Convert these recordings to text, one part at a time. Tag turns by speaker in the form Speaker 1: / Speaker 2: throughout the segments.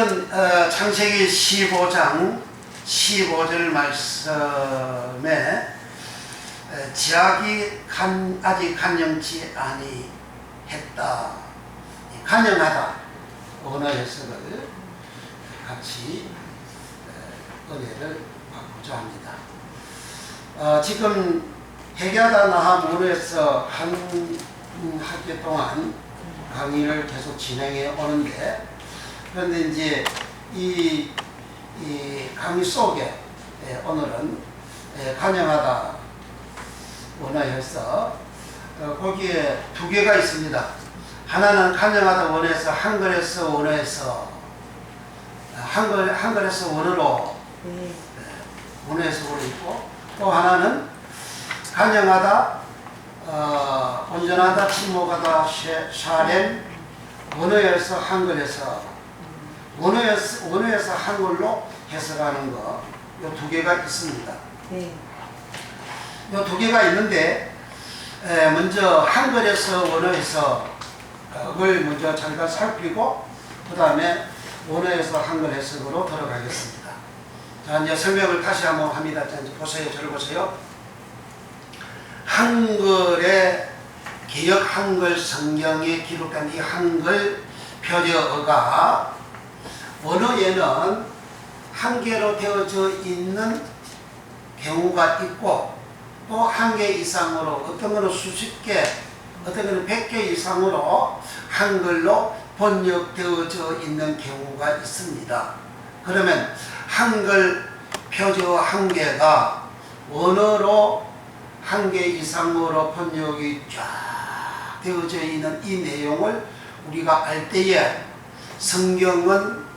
Speaker 1: 오늘은 창세기 15장 15절 말씀에 지악이 아직 간영치 아니했다. 간영하다 언어 해석을 같이 은혜를 받고자 합니다. 지금 해결하다 나함 원에서 한 학기 동안 강의를 계속 진행해 오는데, 그런데 이제 이 강의 속에 오늘은 간영하다 원어에서 거기에 두 개가 있습니다. 하나는 간영하다 원어에서 한글에서 원어에서 한글에서 원어로 원어에서 원어 있고, 또 하나는 간영하다 온전하다 침묵하다 샤렘 원어에서 한글에서 원어에서 한글로 해석하는 거, 이 두 개가 있습니다. 이 두 개가 있는데, 먼저 한글에서 원어에서 을 먼저 잠깐 살피고 그 다음에 원어에서 한글 해석으로 들어가겠습니다. 자, 이제 설명을 다시 한번 합니다. 자, 이제 보세요. 저를 보세요. 한글의 개역 한글 성경에 기록된 이 한글 표저어가 원어에는 한 개로 되어져 있는 경우가 있고, 또 한 개 이상으로, 어떤 거는 수십 개, 어떤 거는 100개 이상으로 한글로 번역되어져 있는 경우가 있습니다. 그러면 한글 표저 한 개가 원어로 한 개 이상으로 번역이 쫙 되어져 있는 이 내용을 우리가 알 때에 성경은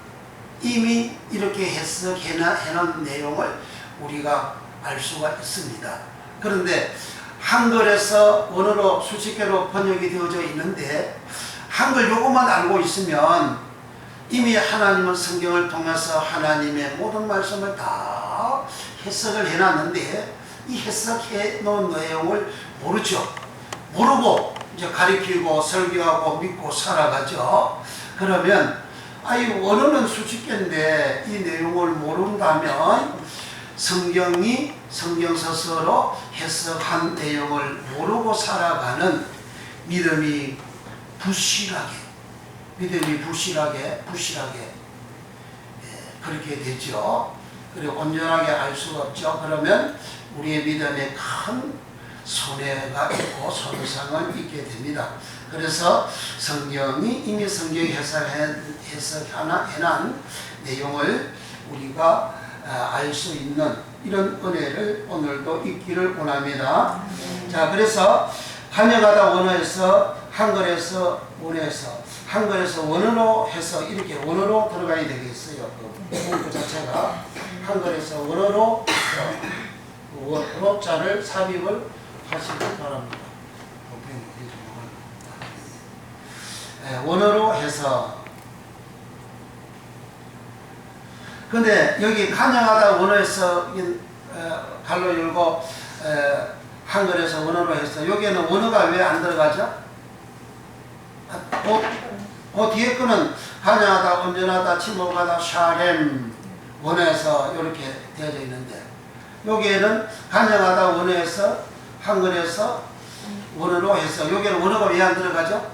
Speaker 1: 이미 이렇게 해석해 놓은 내용을 우리가 알 수가 있습니다. 그런데 한글에서 원어로 수십 개로 번역이 되어져 있는데, 한글 요것만 알고 있으면 이미 하나님은 성경을 통해서 하나님의 모든 말씀을 다 해석을 해놨는데, 이 해석해 놓은 내용을 모르죠. 모르고 이제 가리키고 설교하고 믿고 살아가죠. 그러면 원어는 수십 개인데 이 내용을 모른다면 성경이 성경 스스로 해석한 내용을 모르고 살아가는 믿음이 부실하게 그렇게 되죠. 그리고 온전하게 알 수가 없죠. 그러면 우리의 믿음에 큰 손해가 있고 손상은 있게 됩니다. 그래서 성경이 이미 성경 해석해놓은 내용을 우리가 알 수 있는 이런 은혜를 오늘도 있기를 원합니다. 자, 그래서 간영하다 원어에서 한글에서 원어에서 한글에서 원어로 해서 이렇게 원어로 들어가야 되겠어요. 그 자체가 한글에서 원어로 원어자를 삽입을 하시기 바랍니다. 원어로 해서. 근데 여기 간영하다 원어에서 갈로 열고 한글에서 원어로 해서 여기에는 원어가 왜 안 들어가죠? 그 뒤에 거는 간영하다 온전하다 침묵하다 샤렘 원어에서 이렇게 되어져 있는데, 여기에는 간영하다 원어에서 한글에서 원어로 해서 여기에는 원어가 왜 안 들어가죠?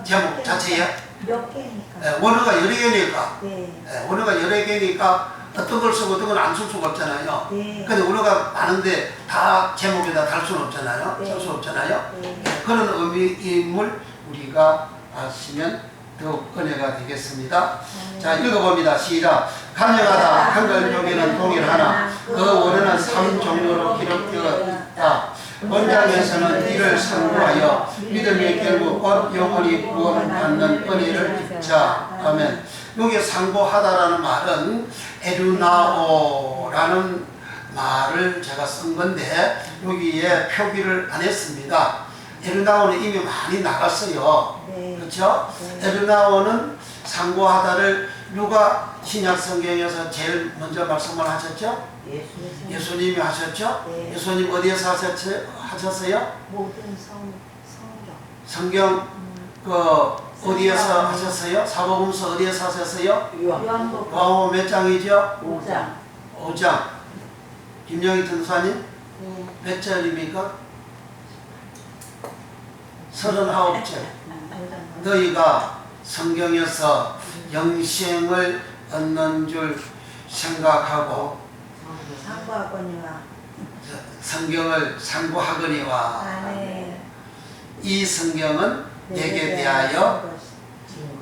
Speaker 1: 제목 자체에
Speaker 2: 몇 개니까.
Speaker 1: 원어가 여러 개니까.
Speaker 2: 네.
Speaker 1: 원어가 여러 개니까 어떤 걸 쓰고 어떤 걸 안 쓸 수가 없잖아요.
Speaker 2: 네.
Speaker 1: 근데 원어가 많은데 다 제목에다 달 수는 없잖아요. 쓸 수 없잖아요.
Speaker 2: 네.
Speaker 1: 그런 의미임을 우리가 아시면 더욱 은혜가 되겠습니다. 자, 읽어봅니다. 시작. 간영하다 한글 종에는 동일하나 그 원어는 3종류로 기록되어 있다. 본장에서는 이를 상고하여 믿음의 결국 곧 영원히 구원받는 은혜를 입자 하면, 여기 상고하다라는 말은 에르나오라는 말을 제가 쓴 건데 여기에 표기를 안 했습니다. 에르나오는 이미 많이 나갔어요.
Speaker 2: 네.
Speaker 1: 그렇죠?
Speaker 2: 네.
Speaker 1: 에르나오는 상고하다를 누가 신약 성경에서 제일 먼저 말씀을 하셨죠? 예수님이 하셨죠?
Speaker 2: 네.
Speaker 1: 예수님 어디에서 하셨어요?
Speaker 2: 모든 성경.
Speaker 1: 성경 어디에서 하셨어요? 사복음서 어디에서 하셨어요?
Speaker 2: 요한복음
Speaker 1: 요한복음 몇 장이죠?
Speaker 2: 5장.
Speaker 1: 5장. 김영희 전도사님 몇 절입니까? 39절. 너희가 성경에서 영생을 얻는 줄 생각하고
Speaker 2: 상고하거니와
Speaker 1: 성경을 상고하거니와
Speaker 2: 아멘.
Speaker 1: 이 성경은 내게 대하여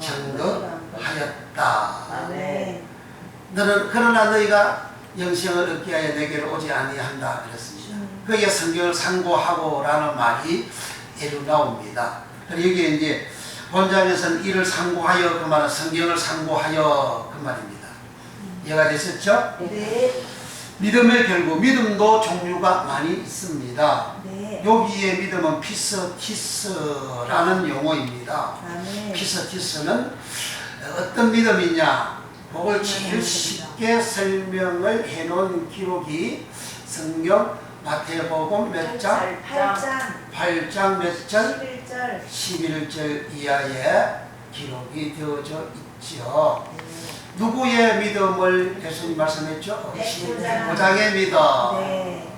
Speaker 1: 증거하였다.
Speaker 2: 아멘.
Speaker 1: 너는 그러나 너희가 영생을 얻기 위하여 내게로 오지 아니한다 그랬습니다. 그게 성경을 상고하고라는 말이 예로 나옵니다. 여기에 이제 본장에서는 이를 상고하여 그 말은 성경을 상고하여 그 말입니다. 이해가 되셨죠?
Speaker 2: 네.
Speaker 1: 믿음의 결국 믿음도 종류가 많이 있습니다.
Speaker 2: 네.
Speaker 1: 여기에 믿음은 피스티스라는 용어입니다.
Speaker 2: 아멘.
Speaker 1: 피스티스는 어떤 믿음이냐? 그걸 제일 쉽게 설명을 해놓은 기록이 성경 마태복음 몇 장? 8장 몇 절? 11절 이하에 기록이 되어져 있죠. 누구의 믿음을 예수님 말씀했죠? 백부장의 믿음.
Speaker 2: 네.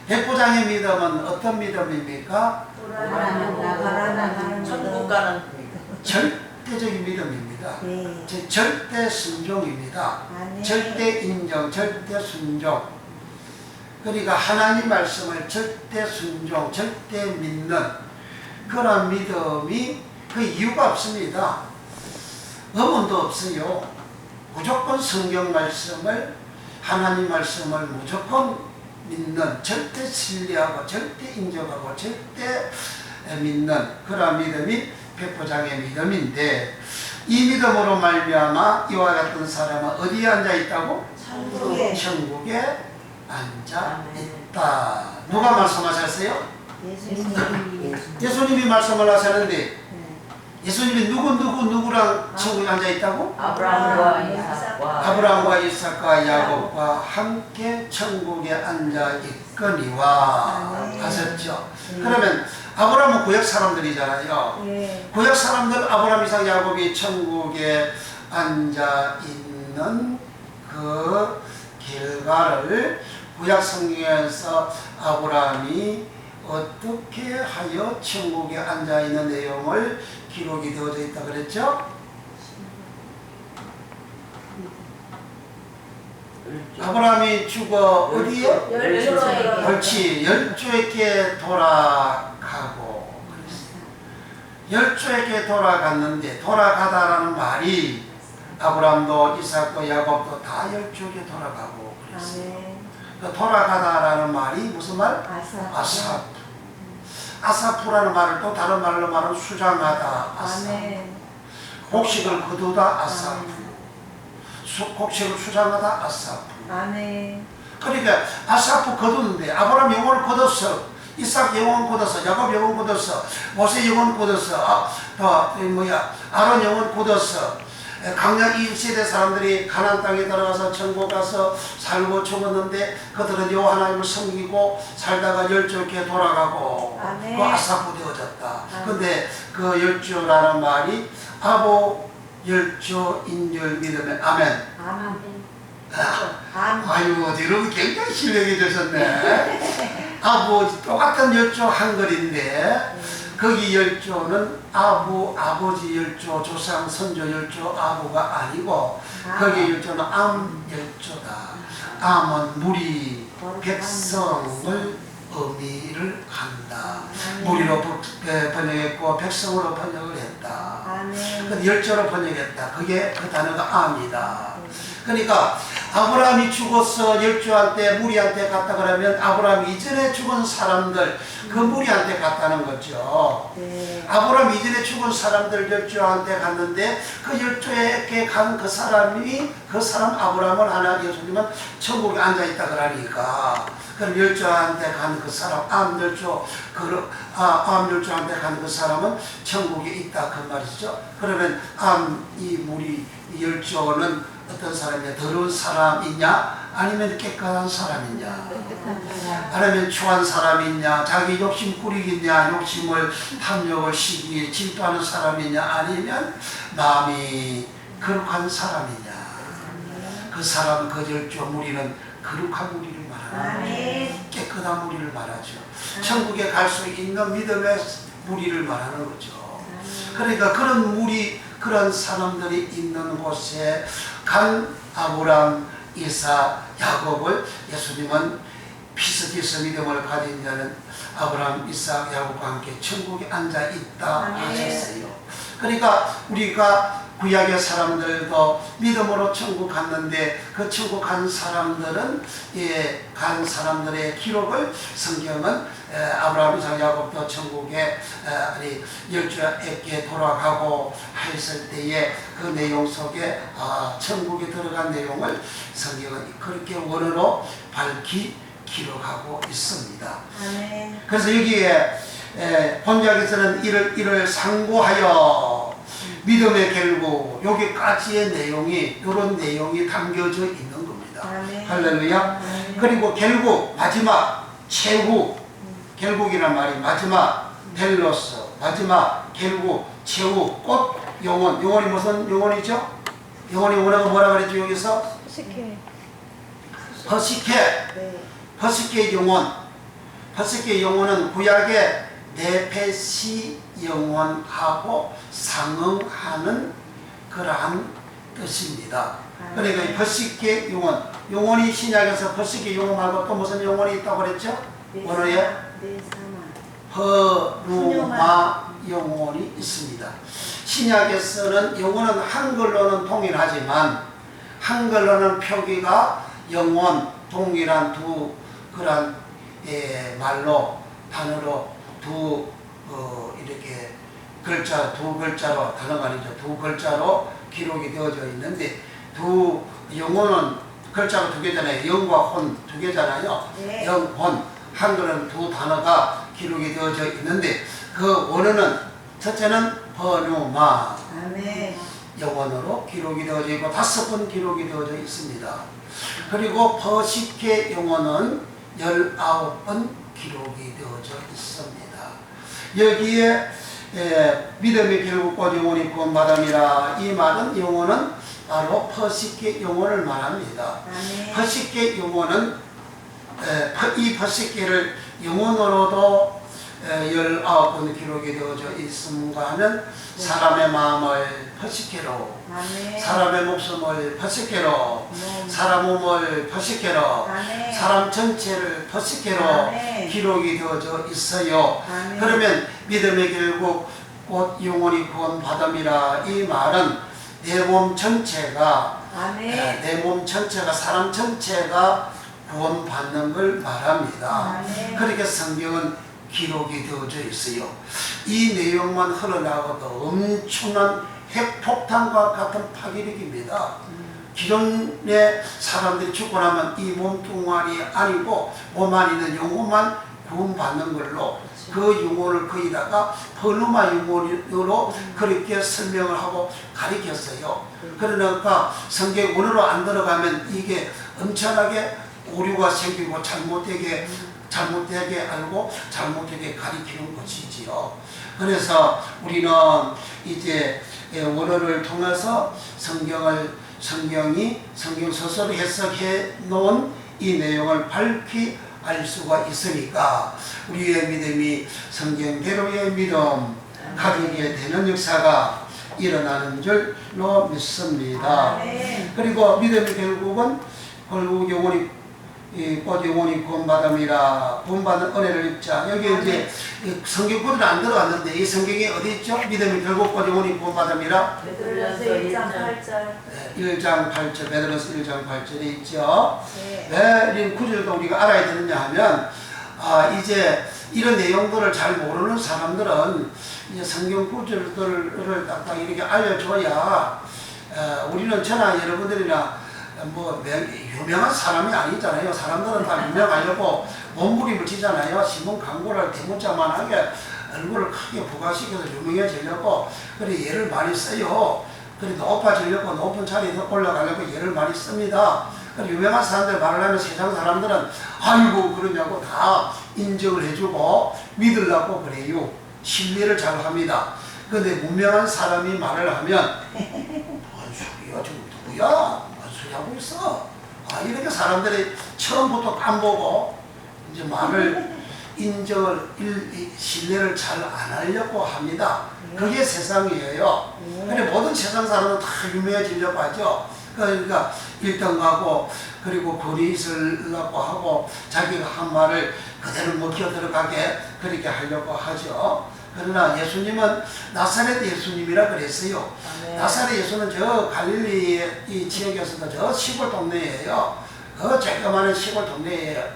Speaker 1: 백부장의 믿음은 어떤 믿음입니까?
Speaker 2: 천국 가는
Speaker 1: 절대적인 믿음입니다.
Speaker 2: 네.
Speaker 1: 절대 순종입니다.
Speaker 2: 아멘.
Speaker 1: 절대 인정, 절대 순종. 그러니까 하나님 말씀을 절대 순종, 절대 믿는 그런 믿음이 그 이유가 없습니다. 의문도 없어요. 무조건 성경 말씀을, 하나님 말씀을 무조건 믿는, 절대 신뢰하고 절대 인정하고 절대 믿는 그런 믿음이 백부장의 믿음인데, 이 믿음으로 말미암아 이와 같은 사람은 어디에 앉아 있다고?
Speaker 2: 천국에.
Speaker 1: 천국에 앉아 있다. 누가 말씀하셨어요? 예수님이 말씀을 하셨는데, 예수님이 누구랑 천국에 앉아 있다고? 아브라함과 이삭과 야곱과 함께 천국에 앉아 있거니와 하셨죠. 그러면 아브라함은 구약 사람들이잖아요. 구약 사람들 아브라함, 이삭, 야곱이 천국에 앉아 있는 그 결과를 구약 성경에서 아브라함이 어떻게 하여 천국에 앉아 있는 내용을 기록이 되어져 있다 그랬죠? 아브라함이 죽어 어디에? 옳지, 열조에게 돌아가고 열조에게 돌아갔는데, 돌아가다라는 말이 아브라함도 이삭도 야곱도 다 열조에게 돌아가고 그랬어요. 그 돌아가다라는 말이 무슨 말? 아사프. 아사프라는 말을 또 다른 말로 말하면 수장하다. 아사프. 곡식을 거두다. 아사프. 곡식을 수장하다. 아사프. 그러니까 아사프 거두는데 아브라함 영혼을 거뒀어. 이삭 영혼 거뒀어. 야곱 영혼 거뒀어. 모세 영혼 거뒀어. 아론 영혼 거뒀어. 강약 1세대 사람들이 가나안 땅에 들어가서 천국 가서 살고 죽었는데, 그들은 여호와 하나님을 섬기고 살다가 열조께 돌아가고 그 아사프 되어졌다. 근데 그 열조라는 말이 아보 열조 인열 믿음의 아멘. 아유, 여러분 굉장히 실력이 되셨네. 아버지 똑같은 열조 한글인데 거기 열조는 아버지 열조, 조상, 선조 열조, 아부가 아니고 거기 열조는 암 열조다. 암은 무리, 백성을 의미를 한다. 무리로 번역했고 백성으로 번역을 했다. 열조로 번역했다. 그게 그 단어가 암이다. 그러니까 아브라함이 죽어서 열조한테 무리한테 갔다 그러면 아브라함 이전에 죽은 사람들 그 무리한테 갔다는 거죠. 아브라함 이전에 죽은 사람들 열조한테 갔는데 그 열조에게 간 그 사람이 그 사람 아브라함을 하나 예수님은 천국에 앉아 있다 그러니까, 그럼 열조한테 간 그 사람 암 열조한테 간 그 사람은 천국에 있다 그 말이죠. 그러면 이 무리 이 열조는 어떤 사람이냐? 더러운 사람이냐? 아니면 깨끗한 사람이냐? 아니면 추한 사람이냐? 자기 욕심 꾸리기냐? 욕심을 탐욕을 시기 질투하는 사람이냐? 아니면 마음이 거룩한 사람이냐? 그 사람은 거절죠. 무리는 거룩한 무리를 말하는 깨끗한 무리를 말하죠. 천국에 갈 수 있는 믿음의 무리를 말하는 거죠. 그러니까 그런 무리, 그런 사람들이 있는 곳에 간 아브람, 이삭, 야곱을 예수님은 피스기스 믿음을 가진 자는 아브람, 이삭, 야곱과 함께 천국에 앉아 있다 하셨어요. 그러니까 우리가 구약의 사람들도 믿음으로 천국 갔는데 그 천국 간 사람들은 간 사람들의 기록을 성경은 아브라함, 이삭, 야곱도 천국에 열주에게 돌아가고 했을 때에 그 내용 속에 천국에 들어간 내용을 성경은 그렇게 원어로 밝히 기록하고 있습니다. 그래서 여기에 본작에서는 이를 상고하여 믿음의 결국 여기까지의 내용이 이런 내용이 담겨져 있는 겁니다. 할렐루야. 그리고 결국 마지막 최후 결국이란 말이 마지막 델로스 마지막 결국 최후 꽃 영혼 영혼이 무슨 영혼이죠? 영혼이 원어가 뭐라 그랬죠 여기서? 허스케 영혼. 허스케 영혼은 구약의 네페시 영혼하고 상응하는 그러한 뜻입니다. 그러니까 이 버시케 영혼, 영혼이 신약에서 버시케 영혼 말고 또 무슨 영혼이 있다고 그랬죠? 원어에 허누마 영혼이 있습니다. 신약에서는 영혼은 한글로는 동일하지만 한글로는 표기가 영혼, 동일한 두 그런 말로 단어로 이렇게 두 글자로 단어가 아니죠. 두 글자로 기록이 되어져 있는데 두 영혼은 글자가 두 개잖아요. 영과 혼 두 개잖아요. 네. 영, 혼 한글은 두 단어가 기록이 되어져 있는데 그 원어는 첫째는 버누마 영원으로 기록이 되어져 있고 5번 기록이 되어져 있습니다. 그리고 버시케 영혼은 19번 기록이 되어져 있습니다. 여기에 믿음의 결국 곧 영혼이 구원받음이라 이 말은 영혼은 바로 퍼시케 영혼을 말합니다. 퍼시케 영혼은 이 퍼시케를 영혼으로도 19번 기록이 되어져 있음과 하면 사람의 마음을 퍼시케로 사람의 목숨을 퍼시케로 사람 몸을 퍼시케로 사람 전체를 퍼시케로 기록이 되어져 있어요. 그러면 믿음의 결국 곧 영혼이 구원받음이라 이 말은 내 몸 전체가 사람 전체가 구원받는 걸 말합니다. 그렇게 성경은 기록이 되어져 있어요. 이 내용만 흘러나가도 엄청난 핵폭탄과 같은 파괴력입니다. 기존에 사람들이 죽고 나면 이 몸뚱아리 아니고 몸 안에 있는 영혼만 구원받는 걸로 그 영혼을 거기다가 버누마 영혼으로 그렇게 설명을 하고 가리켰어요. 그러니까 성경 원어로 안 들어가면 이게 엄청나게 오류가 생기고 잘못되게 알고 잘못되게 가리키는 것이지요. 그래서 우리는 이제 원어를 통해서 성경이 성경 서술을 해석해 놓은 이 내용을 밝히 알 수가 있으니까 우리의 믿음이 성경대로의 믿음 가지게 되는 역사가 일어나는 줄로 믿습니다. 그리고 믿음의 결국 영혼이 곧 영혼이 구원받음이라 구원받은 은혜를 입자. 여기 이제 성경 구절이 안 들어갔는데 이 성경이 어디 있죠? 믿음이 결국 곧 영혼이 구원받음이라
Speaker 2: 베드로서 1장 8절
Speaker 1: 1장 8절 베드로서 1장 8절에 있죠. 왜 이런 구절도 우리가 알아야 되느냐 하면 이제 이런 내용들을 잘 모르는 사람들은 이제 성경 구절들을 딱딱 이렇게 알려줘야 우리는 저나 여러분들이나 뭐 유명한 사람이 아니잖아요. 사람들은 다 유명하려고 몸부림을 치잖아요. 신문 광고를 대문자만하게 얼굴을 크게 부각시켜서 유명해지려고 그래 얘를 많이 써요. 그리고 높아지려고 높은 자리에 올라가려고 예를 많이 씁니다. 유명한 사람들 말을 하면 세상 사람들은 아이고 그러냐고 다 인정을 해주고 믿으려고 그래요. 신뢰를 잘 합니다. 그런데 무명한 사람이 말을 하면 뭔 소리야 지금 누구야? 뭔 소리 하고 있어? 이렇게 사람들이 처음부터 깜보고 이제 말을 인정을 신뢰를 잘 안 하려고 합니다. 그게 세상이에요. 근데 모든 세상 사람은 다 유명해지려고 하죠. 그러니까 1등하고 그리고 권위 있으려고 하고 자기가 한 말을 그대로 먹혀 들어가게 그렇게 하려고 하죠. 그러나 예수님은 나사렛 예수님이라 그랬어요. 나사렛 예수는 저 갈릴리 이 지역에서도 저 시골 동네예요. 그 조그마한 시골 동네에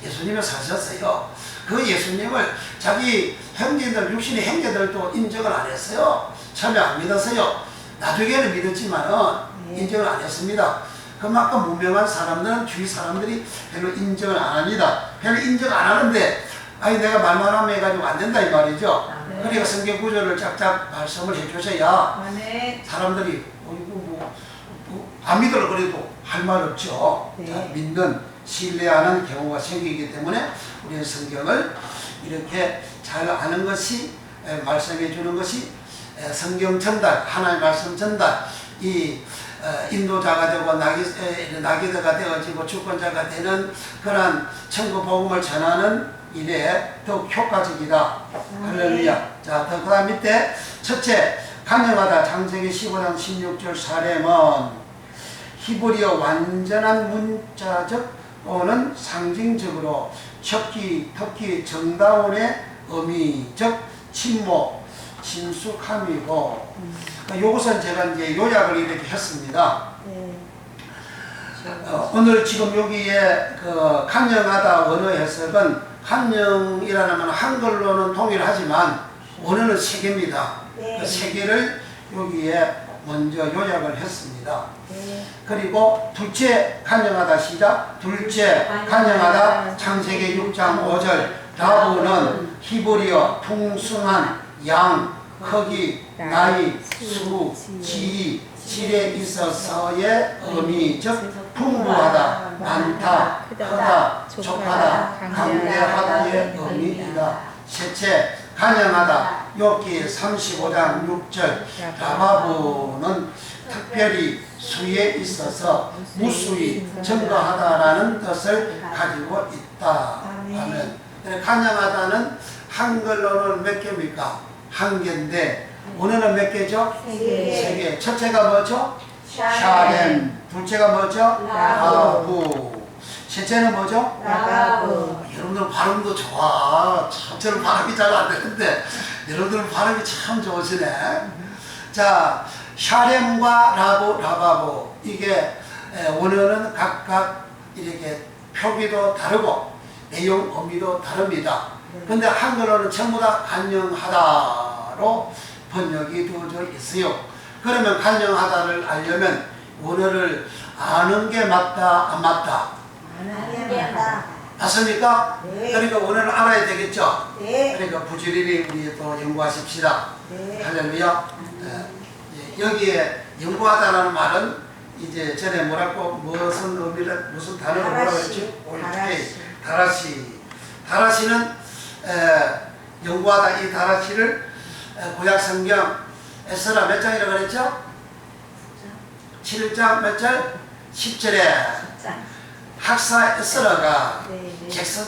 Speaker 1: 예수님이 사셨어요. 그 예수님을 자기 형제들, 육신의 형제들도 인정을 안 했어요. 처음에 안 믿었어요. 나중에는 믿었지만은 인정을 안 했습니다. 그만큼 무명한 사람들은 주위 사람들이 별로 인정을 안 합니다. 별로 인정 안 하는데 아니 내가 말만 하면 해가지고 안 된다 이 말이죠. 그러니까 성경 구절을 짝짝 말씀을 해주셔야 사람들이 안 믿으려 그래도 할 말 없죠. 믿는 신뢰하는 경우가 생기기 때문에 우리는 성경을 이렇게 잘 아는 것이 말씀해 주는 것이 성경 전달, 하나님의 말씀 전달, 이 인도자가 되고 나귀대가 되어지고 주권자가 되는 그러한 천국 복음을 전하는 일에 더욱 효과적이다. 할렐루야. 자, 그 다음 밑에 첫째, 강력하다. 창세기 15장 16절 사렘은 히브리어 완전한 문자적 또는 상징적으로 척기, 터키, 정다운의 의미, 즉 침묵, 친숙함이고 이것은 제가 이제 요약을 이렇게 했습니다. 오늘 지금 여기에 그 강령하다 원어 해석은 강령이라는 말 한글로는 동일하지만 원어는 세 개입니다. 그 세 개를 여기에 먼저 요약을 했습니다. 그리고 둘째 강령하다 시작. 둘째 강령하다 창세기 6장 5절 라브는 히브리어 풍성한 양, 크기, 나이, 수, 지위, 질에 있어서의 의미, 즉 풍부하다, 많다, 크다, 족하다, 강대하다의 의미이다. 셋째, 간영하다. 욥기 35장 6절 라바브는 특별히 수에 있어서 무수히 증거하다라는 뜻을 가지고 있다 하면 간영하다는 한글로는 몇 개입니까? 한 개인데 원어는 몇 개죠? 세 개. 첫째가 뭐죠? 샤렘. 둘째가 뭐죠? 라브. 셋째는 뭐죠?
Speaker 2: 라바브.
Speaker 1: 여러분들 발음도 좋아. 참 저는 발음이 잘 안 되는데 여러분들 발음이 참 좋으시네. 자, 샤렘과 라바브 이게 원어는 각각 이렇게 표기도 다르고 내용 의미도 다릅니다. 근데 한글로는 전부 다 간영하다로 번역이 되어져 있어요. 그러면 간영하다를 알려면 원어를 아는 게 맞다, 안 맞다? 맞습니까?
Speaker 2: 네.
Speaker 1: 그러니까 원어를 알아야 되겠죠?
Speaker 2: 네.
Speaker 1: 그러니까 부지런히 우리 또 연구하십시다. 할렐루야. 여기에 연구하다라는 말은 이제 전에 뭐라고 무슨 의미를 무슨 단어로 뭐라고 했지? 다라시. 다라시는 연구하다 이 다라시를 구약 성경 에스라 몇 장이라고 그랬죠? 7장 몇 절? 10절에 학사 에스라가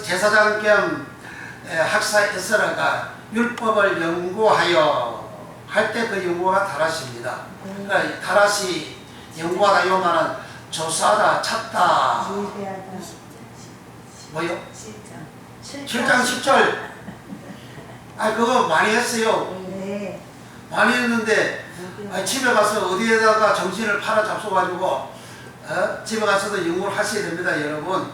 Speaker 1: 제사장 겸 학사 에스라가 율법을 연구하여 할 때 그 연구가 다라시입니다. 그러니까 다라시 연구하다 이 말은 조사하다 찾다 뭐요? 7장 10절 그거 많이 했어요. 많이 했는데 집에 가서 어디에다가 정신을 팔아 잡숴가지고 집에 가서도 연구를 하셔야 됩니다, 여러분.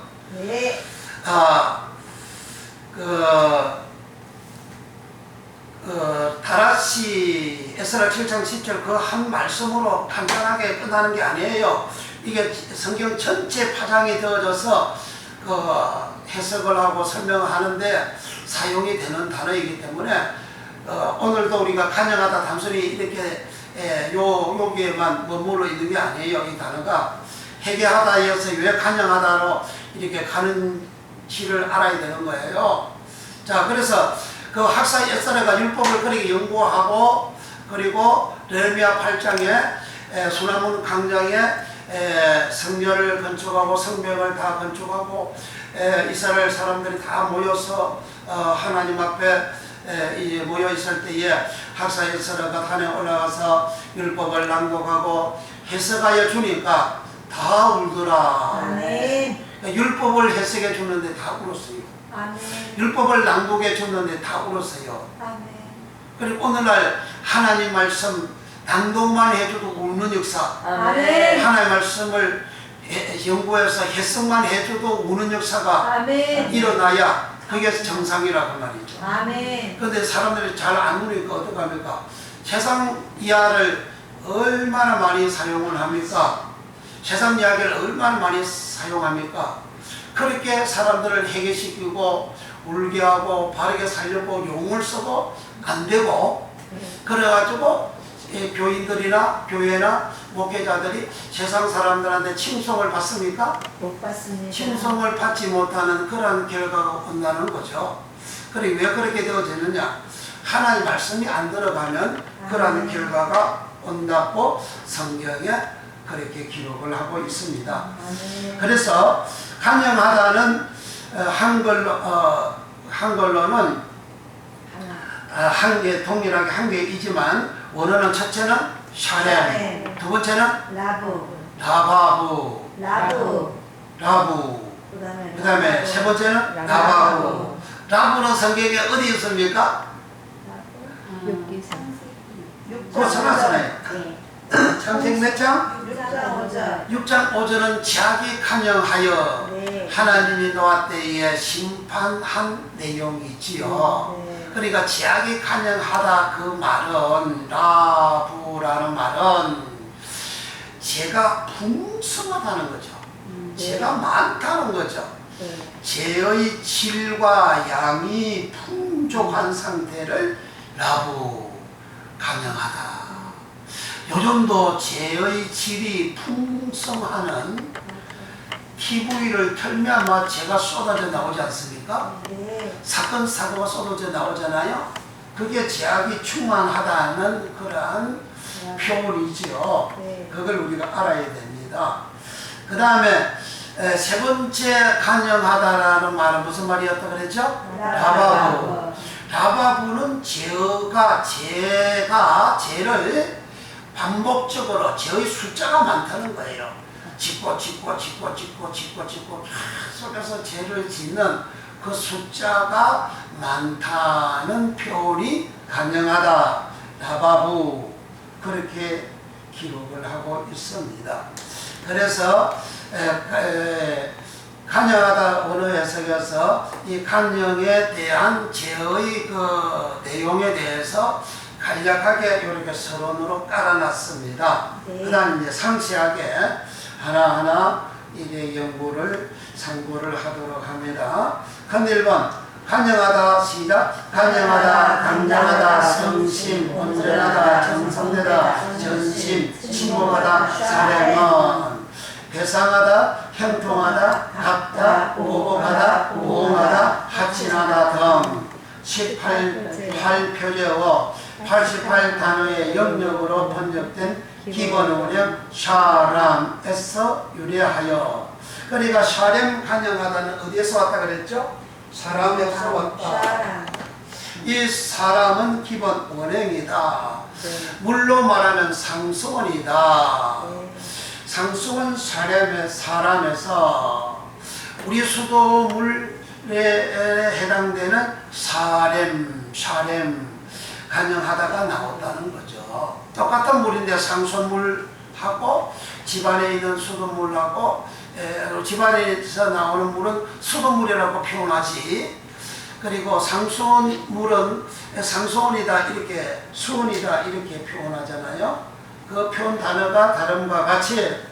Speaker 1: 다라시 에스라 7장 10절 그 한 말씀으로 간단하게 끝나는 게 아니에요. 이게 성경 전체 파장이 되어져서 해석을 하고 설명하는데 사용이 되는 단어이기 때문에 오늘도 우리가 간영하다 단순히 이렇게 여기에만 머물러 있는 게 아니에요. 이 단어가 회개하다에서 왜 간영하다로 이렇게 가는지를 알아야 되는 거예요. 자, 그래서 그 학사 에스라가 율법을 그렇게 연구하고, 그리고 느헤미야 8장에 소나문 강장에 성전을 건축하고 성벽을 다 건축하고 이스라엘 사람들이 다 모여서 하나님 앞에 이제 모여 있을 때에 학사 에스라가 산에 올라가서 율법을 낭독하고 해석하여 주니까 다 울더라.
Speaker 2: 아멘.
Speaker 1: 그러니까 율법을 해석해 주는데 다 울었어요.
Speaker 2: 아멘.
Speaker 1: 율법을 낭독해 줬는데 다 울었어요.
Speaker 2: 아멘.
Speaker 1: 그리고 오늘날 하나님 말씀 낭독만 해줘도 우는 역사,
Speaker 2: 아멘.
Speaker 1: 하나님 말씀을 연구해서 해석만 해줘도 우는 역사가
Speaker 2: 아멘.
Speaker 1: 일어나야 그게 정상이라고 말이죠.
Speaker 2: 아멘.
Speaker 1: 그런데 사람들이 잘 안 우니까 어떡합니까? 세상 이야를 얼마나 많이 사용을 합니까? 세상 이야기를 얼마나 많이 사용합니까? 그렇게 사람들을 회개시키고 울게 하고 바르게 살려고 용을 써도 안 되고, 그래가지고 교인들이나 교회나 목회자들이 세상 사람들한테 칭송을 받습니까?
Speaker 2: 못 봤습니다.
Speaker 1: 칭송을 받지 못하는 그런 결과가 온다는 거죠. 그래, 왜 그렇게 되어지느냐? 하나님 말씀이 안 들어가면 그런 결과가 온다고 성경에 그렇게 기록을 하고 있습니다. 그래서 간영하다는 한글로는 한 개, 동일하게 한 개이지만 원어는 첫째는 샤렘, 두 번째는 라바부, 그 다음에 세 번째는 라바부. 라부는 성경에 어디 있습니까? 그거 써놨잖아요. 창세기 몇 장? 6장 5절은 자기 간영하여 하나님이 노아 때에 심판한 내용이지요. 그러니까 제약이 간영하다 그 말은, 라부라는 말은 죄가 풍성하다는 거죠. 죄가 많다는 거죠. 죄의 질과 양이 풍족한 상태를 라부, 간영하다. 요즘도 죄의 질이 풍성하는 TV를 틀면 아마 죄가 쏟아져 나오지 않습니까? 사건, 사고가 쏟아져 나오잖아요. 그게 죄악이 충만하다는 그러한 표현이지요. 그걸 우리가 알아야 됩니다. 그 다음에 세 번째 간영하다라는 말은 무슨 말이었다 그랬죠? 라바부. 라바부는 죄를 반복적으로 죄의 숫자가 많다는 거예요. 짓고 계속해서 죄를 짓는 그 숫자가 많다는 표현이 간영하다, 라바부, 그렇게 기록을 하고 있습니다. 그래서 간영하다 언어 해석에서 이 간영에 대한 죄의 그 내용에 대해서 간략하게 이렇게 서론으로 깔아놨습니다. 그 다음 이제 상세하게 하나하나 이제 참고를 하도록 합니다. 근 1번 간영하다 시작. 간영하다, 당장하다, 성심, 온전하다, 정성되다, 전심, 침묵하다, 사령은 배상하다, 형통하다, 갚다, 보복하다, 보응하다, 하친하다 등 18표제어 88 단어의 영역으로 번역된 기본 원형 샤람에서 유래하여, 그러니까 샤렘 간영하다는 어디에서 왔다 그랬죠? 사람에서 왔다. 이 사람은 기본 원형이다. 물로 말하면 상수원이다. 상수원 사람에서 우리 수도물에 해당되는 샤렘 간영하다가 나온다는 거죠. 똑같은 물인데 상수원물하고 집안에 있는 수돗물하고 집안에서 나오는 물은 수돗물이라고 표현하지, 그리고 상수원물은 상수원이다 이렇게, 수원이다 이렇게 표현하잖아요. 그 표현 단어가 다름과 같이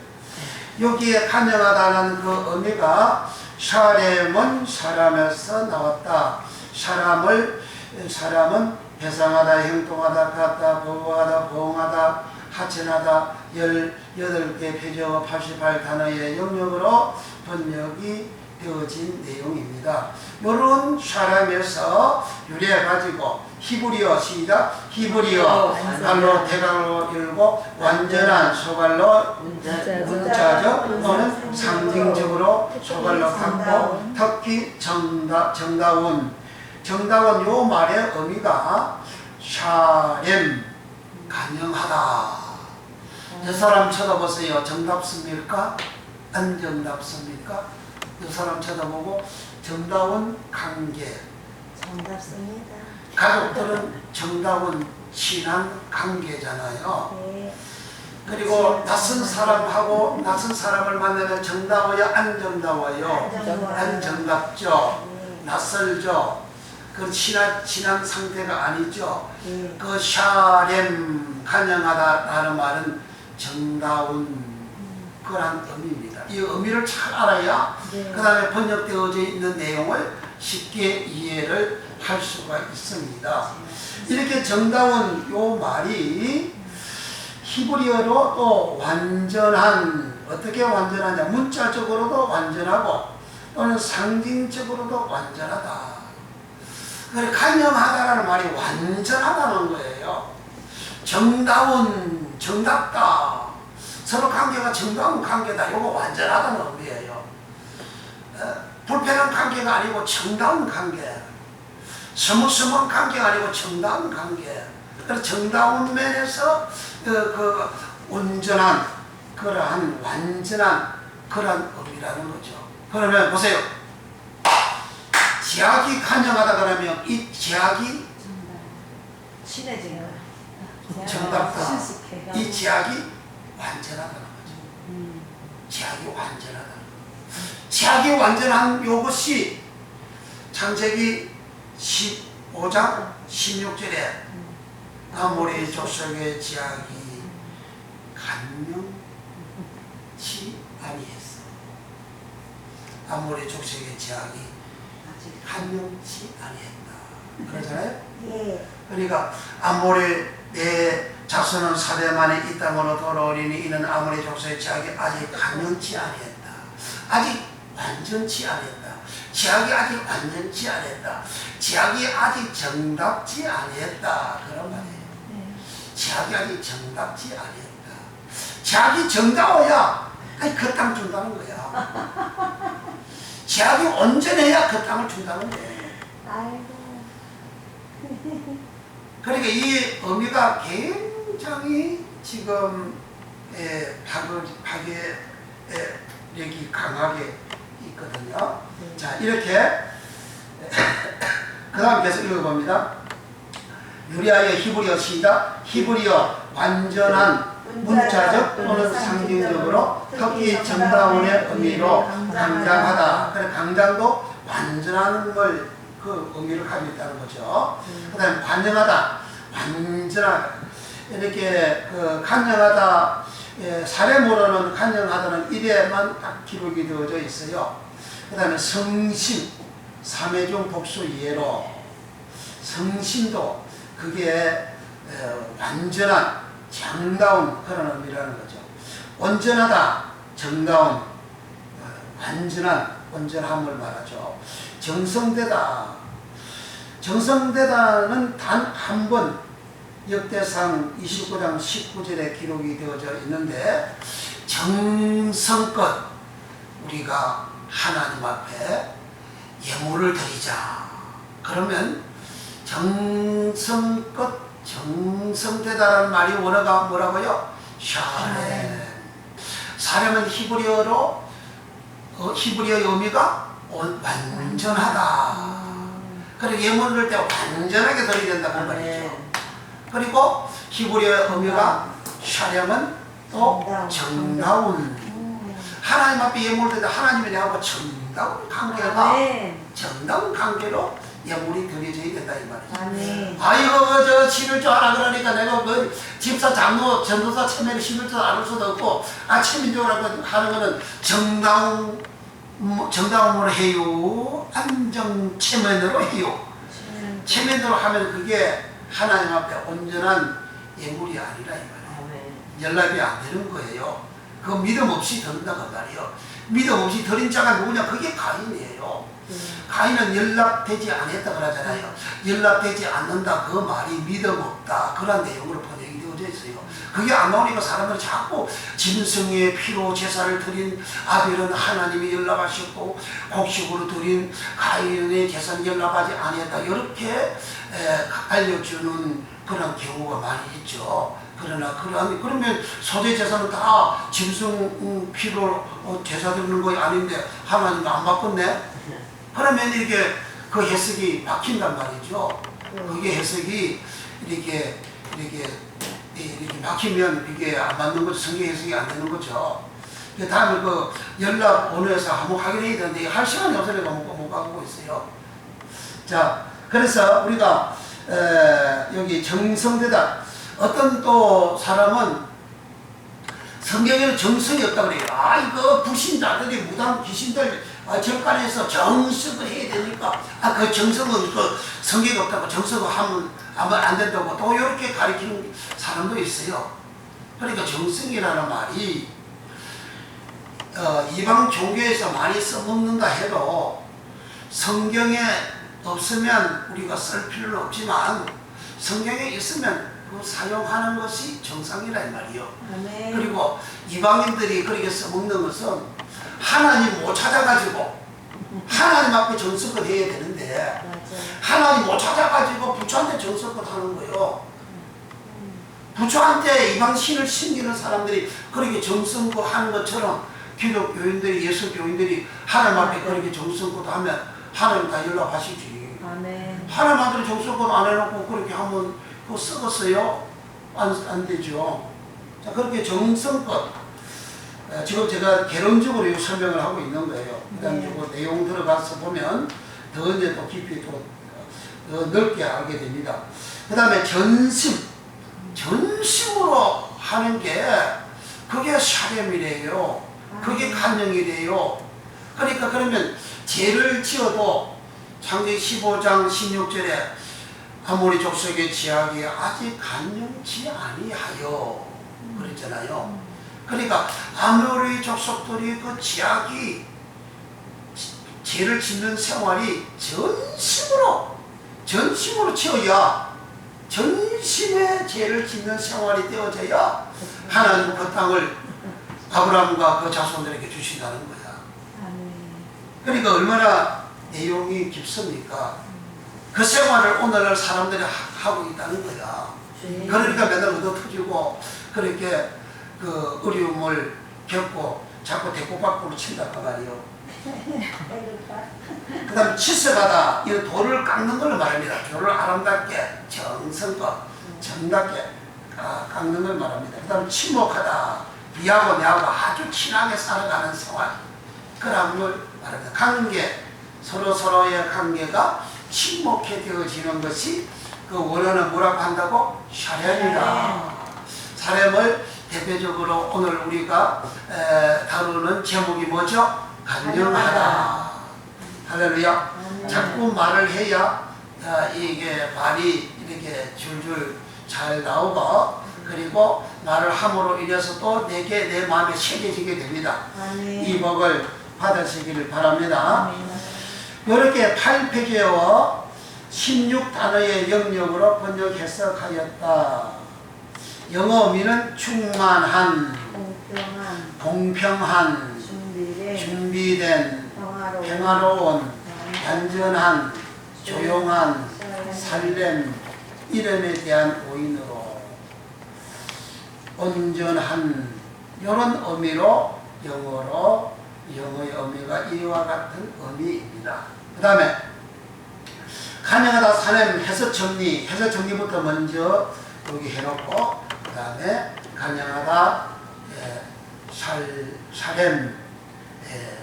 Speaker 1: 여기에 간영하다는 그 의미가 샤렘은 사람에서 나왔다. 사람은 배상하다, 형통하다, 갚다, 보호하다, 보응하다, 하천하다 18개 페이지와 88단어의 영역으로 번역이 되어진 내용입니다. 이런 사람에서 유래해가지고 히브리어 시작 히브리어 말로 대각로 열고 완전한 소갈로 문자적 또는 상징적으로 소갈로 갖고 특히 정다운 요 말의 의미가 샤렘 간영하다. 저 사람 쳐다보세요. 정답습니까? 안 정답습니까? 저 사람 쳐다보고 정다운 관계.
Speaker 2: 정답습니다.
Speaker 1: 가족들은 정다운 친한 관계잖아요.
Speaker 2: 네.
Speaker 1: 그리고 낯선 사람하고 낯선 사람을 만나면 정다워요? 안 정다워요? 안 정답죠. 낯설죠. 그 친한 상태가 아니죠. 그 샤렘 간영하다라는 말은 정다운 그런 의미입니다. 이 의미를 잘 알아야 그 다음에 번역되어져 있는 내용을 쉽게 이해를 할 수가 있습니다. 이렇게 정다운 요 말이 히브리어로 또 완전한, 어떻게 완전하냐, 문자적으로도 완전하고 또는 상징적으로도 완전하다. 간영하다라는 말이 완전하다는 거예요. 정다운, 정답다. 서로 관계가 정다운 관계다. 이거 완전하다는 의미예요. 불편한 관계가 아니고 정다운 관계. 서먹서먹한 관계가 아니고 정다운 관계. 그래서 정다운 면에서 온전한, 그러한 완전한 그런 의미라는 거죠. 그러면 보세요. 제약이 간영하다 그러면 이 제약이
Speaker 2: 친해진 거.
Speaker 1: 정답다. 이 제약이 완전하다는 거죠. 제약이 완전하다는 거죠. 제약이 완전한 요것이 창세기 15장 16절에 아모리 족속의 제약이 간영치 아니했어. 아모리 족속의 제약이 간영치 아니했다. 그러잖아요?
Speaker 2: 예.
Speaker 1: 그러니까 아모리 내 자손은 사대만에 이 땅으로 돌아오리니 이는 아모리 족속의 제약이 아직 간영치 아니했다. 아직 완전치 아니했다. 제약이 아직 완전치 아니했다. 제약이 아직 정답지 아니했다. 그런 말이에요. 제약이 아직 정답지 아니했다. 제약이 정다워야 그 땅 준다는 거야. 제약이 온전해야 그 땅을 준다는 거예요.
Speaker 2: 아이고.
Speaker 1: 그러니까 이 의미가 굉장히 지금 파괴력이 강하게 있거든요. 자, 이렇게 그 다음 계속 읽어봅니다. 유리아의 히브리어 시작 히브리어 완전한 문자적 또는 상징적으로 특히 정다운의 의미로 강장하다. 그래 강장도 완전한 걸 그 의미를 가지고 있다는 거죠. 그 다음에 관영하다, 완전하다. 이렇게 그 간영하다, 사례모로는 간영하다는 1회만 딱 기록이 되어져 있어요. 그 다음에 성심, 3회 중 복수 이해로 성심도 그게 완전한 정다운 그런 의미라는 거죠. 온전하다, 정다운, 완전한 온전함을 말하죠. 정성되다. 정성되다는 단 한 번 역대상 29장 19절에 기록이 되어져 있는데 정성껏 우리가 하나님 앞에 예물을 드리자. 그러면 정성껏 정성되다라는 말이 원어가 뭐라고요? 샤렘. 사렘은 히브리어로 히브리어의 의미가 완전하다. 그리고 예물을 때 완전하게 드려야 된다고 말이죠. 그리고 히브리어의 의미가 샤렘은 또 정다운. 하나님 앞에 예물을 드릴 때 하나님이 내하고 정다운 관계가 정다운 관계로 예물이 드려져야 된다 이 말이죠. 아이고 저 심을 줄 알아 그러니까 내가 그 집사 장로 전도사 체면을 심을 줄 알을 수도 없고 체면적으로 하는 거는 정다움으로 해요. 안정 체면으로 해요. 체면으로 하면 그게 하나님 앞에 온전한 예물이 아니라 이 말이에요. 연락이 안 되는 거예요. 그 믿음 없이 드린다고 말이에요. 믿음 없이 드린 자가 누구냐? 그게 가인이에요. 가인은 연락되지 않았다 그러잖아요. 연락되지 않는다 그 말이 믿음 없다 그런 내용으로 번역이 되어져 있어요. 그게 안 나오니까 사람들이 자꾸 짐승의 피로 제사를 드린 아벨은 하나님이 연락하셨고 곡식으로 드린 가인의 제사는 연락하지 않았다 이렇게 알려주는 그런 경우가 많이 있죠. 그러면 소재 제사는 다 짐승 피로 제사 드리는 거 아닌데 하나님 안 바꿨네? 그러면 이렇게 그 해석이 바뀐단 말이죠. 그게 해석이 이렇게 막히면 이게 안 맞는 거죠. 성경 해석이 안 되는 거죠. 다음에 그 연락 원어에서 한번 확인해야 되는데 할 시간이 없으니까 못 가고 있어요. 자, 그래서 우리가 여기 정성되다. 어떤 또 사람은 성경에는 정성이 없다 그래요. 아, 이거 불신자들이 무당 귀신들 절간에서 정성을 해야 되니까 그 정성은 그 성경이 없다고 정성을 하면 안 된다고 또 이렇게 가르치는 사람도 있어요. 그러니까 정성이라는 말이 이방 종교에서 많이 써먹는다 해도 성경에 없으면 우리가 쓸 필요는 없지만 성경에 있으면 그 사용하는 것이 정상이란 말이요.
Speaker 2: 아멘.
Speaker 1: 그리고 이방인들이 그렇게 써먹는 것은 하나님 못 찾아가지고 하나님 앞에 정성껏 해야 되는데 하나님 못 찾아가지고 부처한테 정성껏 하는 거예요. 부처한테 이방 신을 섬기는 사람들이 그렇게 정성껏 하는 것처럼 기독교인들이 예수교인들이 하나님 앞에 그렇게 정성껏 하면 하나님 다 연락하시지.
Speaker 2: 아멘.
Speaker 1: 하나님한테 정성껏 안 해놓고 그렇게 하면 그거 썩었어요? 안 되죠. 자, 그렇게 정성껏 지금 제가 개론적으로 설명을 하고 있는 거예요. 그 다음에 그 내용 들어가서 보면 더 이제 또 깊이 더 넓게 알게 됩니다. 그 다음에 전심으로 하는 게 그게 샤렘이래요. 그게 간영이래요. 그러니까 그러면 죄를 지어도 창세기 15장 16절에 아모리 족속의 지약이 아직 간영치 아니하여 그랬잖아요. 그러니까 아모리 족속들이 그 지약이 죄를 짓는 생활이 전심으로 지어야 전심의 죄를 짓는 생활이 되어져야 하나님 그 땅을 아브라함과 그 자손들에게 주신다는 거야. 그러니까 얼마나 내용이 깊습니까? 그 생활을 오늘날 사람들이 하고 있다는 거야. 그러니까 맨날 얻어 터지고 그렇게 그 어려움을 겪고 자꾸 대꾸박꾸로 친단 말이요. 그 다음에 치석하다, 이 돌을 깎는 걸 말합니다. 돌을 아름답게 정성껏 정답게 깎는 걸 말합니다. 그 다음에 침묵하다, 니하고 내하고 아주 친하게 살아가는 생활, 그런 걸 말합니다. 관계, 서로의 관계가 침묵해 되어지는 것이 그 원어는 뭐라고 한다고? 샤렘이다. 샤렘을 대표적으로 오늘 우리가 다루는 제목이 뭐죠? 간영하다. 할렐루야. 자꾸 말을 해야 이게 말이 이렇게 줄줄 잘 나오고, 그리고 말을 함으로 인해서 또 내게 내 마음에 새겨지게 됩니다. 이 복을 받으시기를 바랍니다. 이렇게 8페이지와 16단어의 영역으로 번역 해석하였다. 영어 의미는 충만한, 공평한, 준비된, 평화로운, 완전한, 조용한, 살렘, 이름에 대한 오인으로 온전한 이런 의미로 영어의 의미가 이와 같은 의미입니다. 그 다음에 간영하다 살렘 해석 정리부터 먼저 여기 해놓고 그 다음에 간영하다 살렘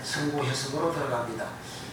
Speaker 1: 성구 해석으로 들어갑니다.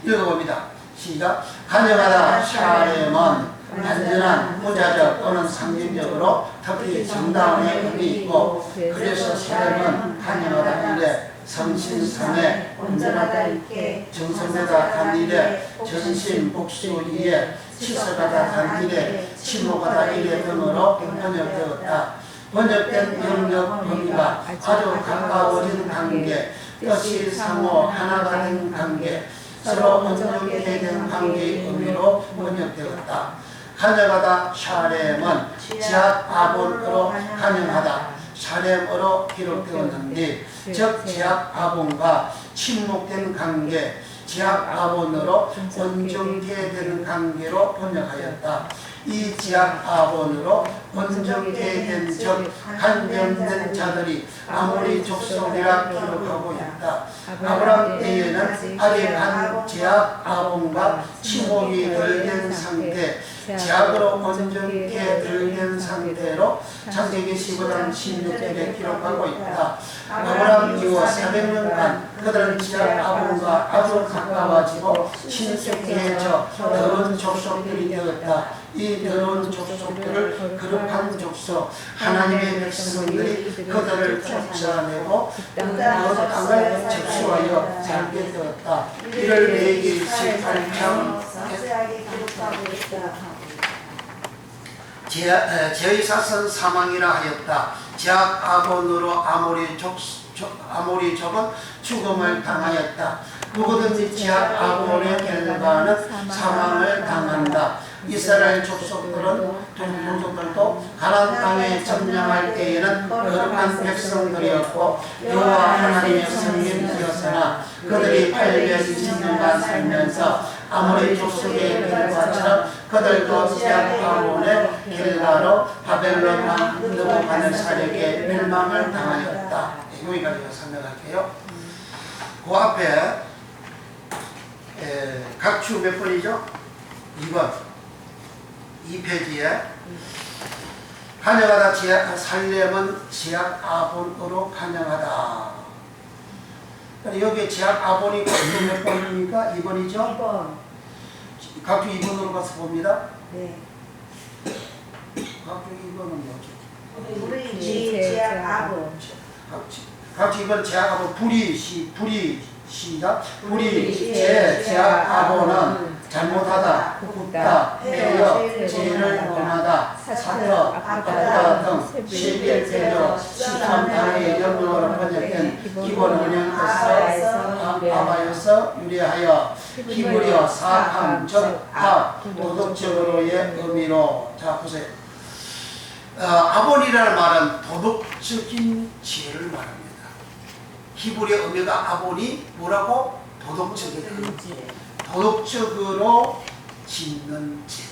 Speaker 1: 읽어봅니다. 시작. 간영하다 살렘은 완전한 무자적 또는 상징적으로 특히 정당의 의미 있고, 그래서 살렘은 간영하다 일에 성신성에 온전하다 있게, 정성하다 단 일에 전신 복수 이에, 치석하다 단 일에, 침묵하다 일에 등으로 번역되었다. 번역된 영역 범위가 아주 가까워진 관계, 뜻이 상호 하나가 된 관계, 서로 온전하게 된 관계의 의미로 번역되었다. 환영하다 샤렘은 지학 아본으로 환영하다 샤렘으로 기록되었는데, 즉 지학 아본과 침묵된 관계, 지학 아본으로 온전케 되는 관계로 번역하였다. 이 지학 아본으로 온전케 된 즉 간병된 자들이 아모리 족속이라 기록하고 있다. 아브람 때에는 아직 한 지학 아본과 침묵이 덜 된 상태, 지학으로 온전케 덜 된 상태로 창세기 15장 16절에 기록하고 있다. 아브람 이후 400년간 그들은 지학 아본과 아주 가까워지고 신속해져 더러운 족속들이 되었다. 이 더러운 족속들을 거룩한 족속, 하나님의 백성들이 그들을 쫓아내고 그 땅을 접수하여 살게 되었다. 이를 레위기 18장 제의사선 사망이라 하였다. 제약 아본으로 아모리족은 죽음을 당하였다. 누구든지 제약 아본의 결과는 사망을 당한다. 이스라엘 족속들은 동족들도 가나안 땅에 점령할 때에는 거룩한 백성들이었고 여호와 하나님의 성민이었으나 그들이 820년간 살면서 아모리 족속의 결과처럼 그들도 제약 아본의 결과로 바벨론 왕 느부갓네살에게 멸망을 당하였다. 여기까지 설명할게요. 그 앞에 각주 몇 번이죠? 2번 2페이지에 환영하다 살렘은 제약 아본으로 환영하다. 여기 제약 아본이 각주 몇 번입니까? 2번이죠?
Speaker 2: 2번.
Speaker 1: 각주 2번으로 가서 봅니다.
Speaker 2: 네.
Speaker 1: 각주 2번은 뭐죠?
Speaker 2: 우리 제약 아본.
Speaker 1: 각주 2번 제약 아본 불이 시작. 우리 제약 아본은 잘못하다, 굽다, 빼어, 죄를 범하다, 사터, 아프다 등 11제로 13단의 영어로 번역된 기본 원형에서 아바여서 유래하여 히브리어 사함, 즉 도덕적으로의 의미로. 자 보세요. 아본이라는 말은 도덕적인 죄를 말합니다. 히브리어 의미가 아본이 뭐라고? 도덕적이다. 도덕적으로 짓는 죄,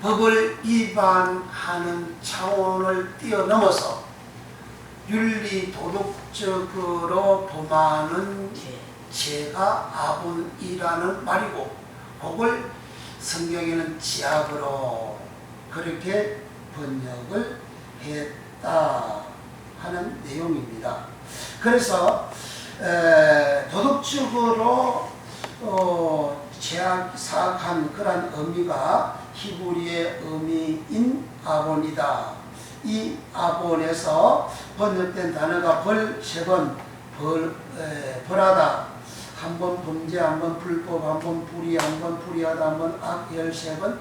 Speaker 1: 법을 위반하는 차원을 뛰어넘어서 윤리 도덕적으로 범하는 죄가 아본이라는 말이고, 그걸 성경에는 지압으로 그렇게 번역을 했다 하는 내용입니다. 그래서 도덕적으로 사악한 그런 의미가 히브리의 의미인 아본이다. 이 아본에서 번역된 단어가 벌 3번, 벌하다, 한 번 범죄, 한 번 불법, 한 번 불의, 한 번 불의하다, 한 번 악 13번,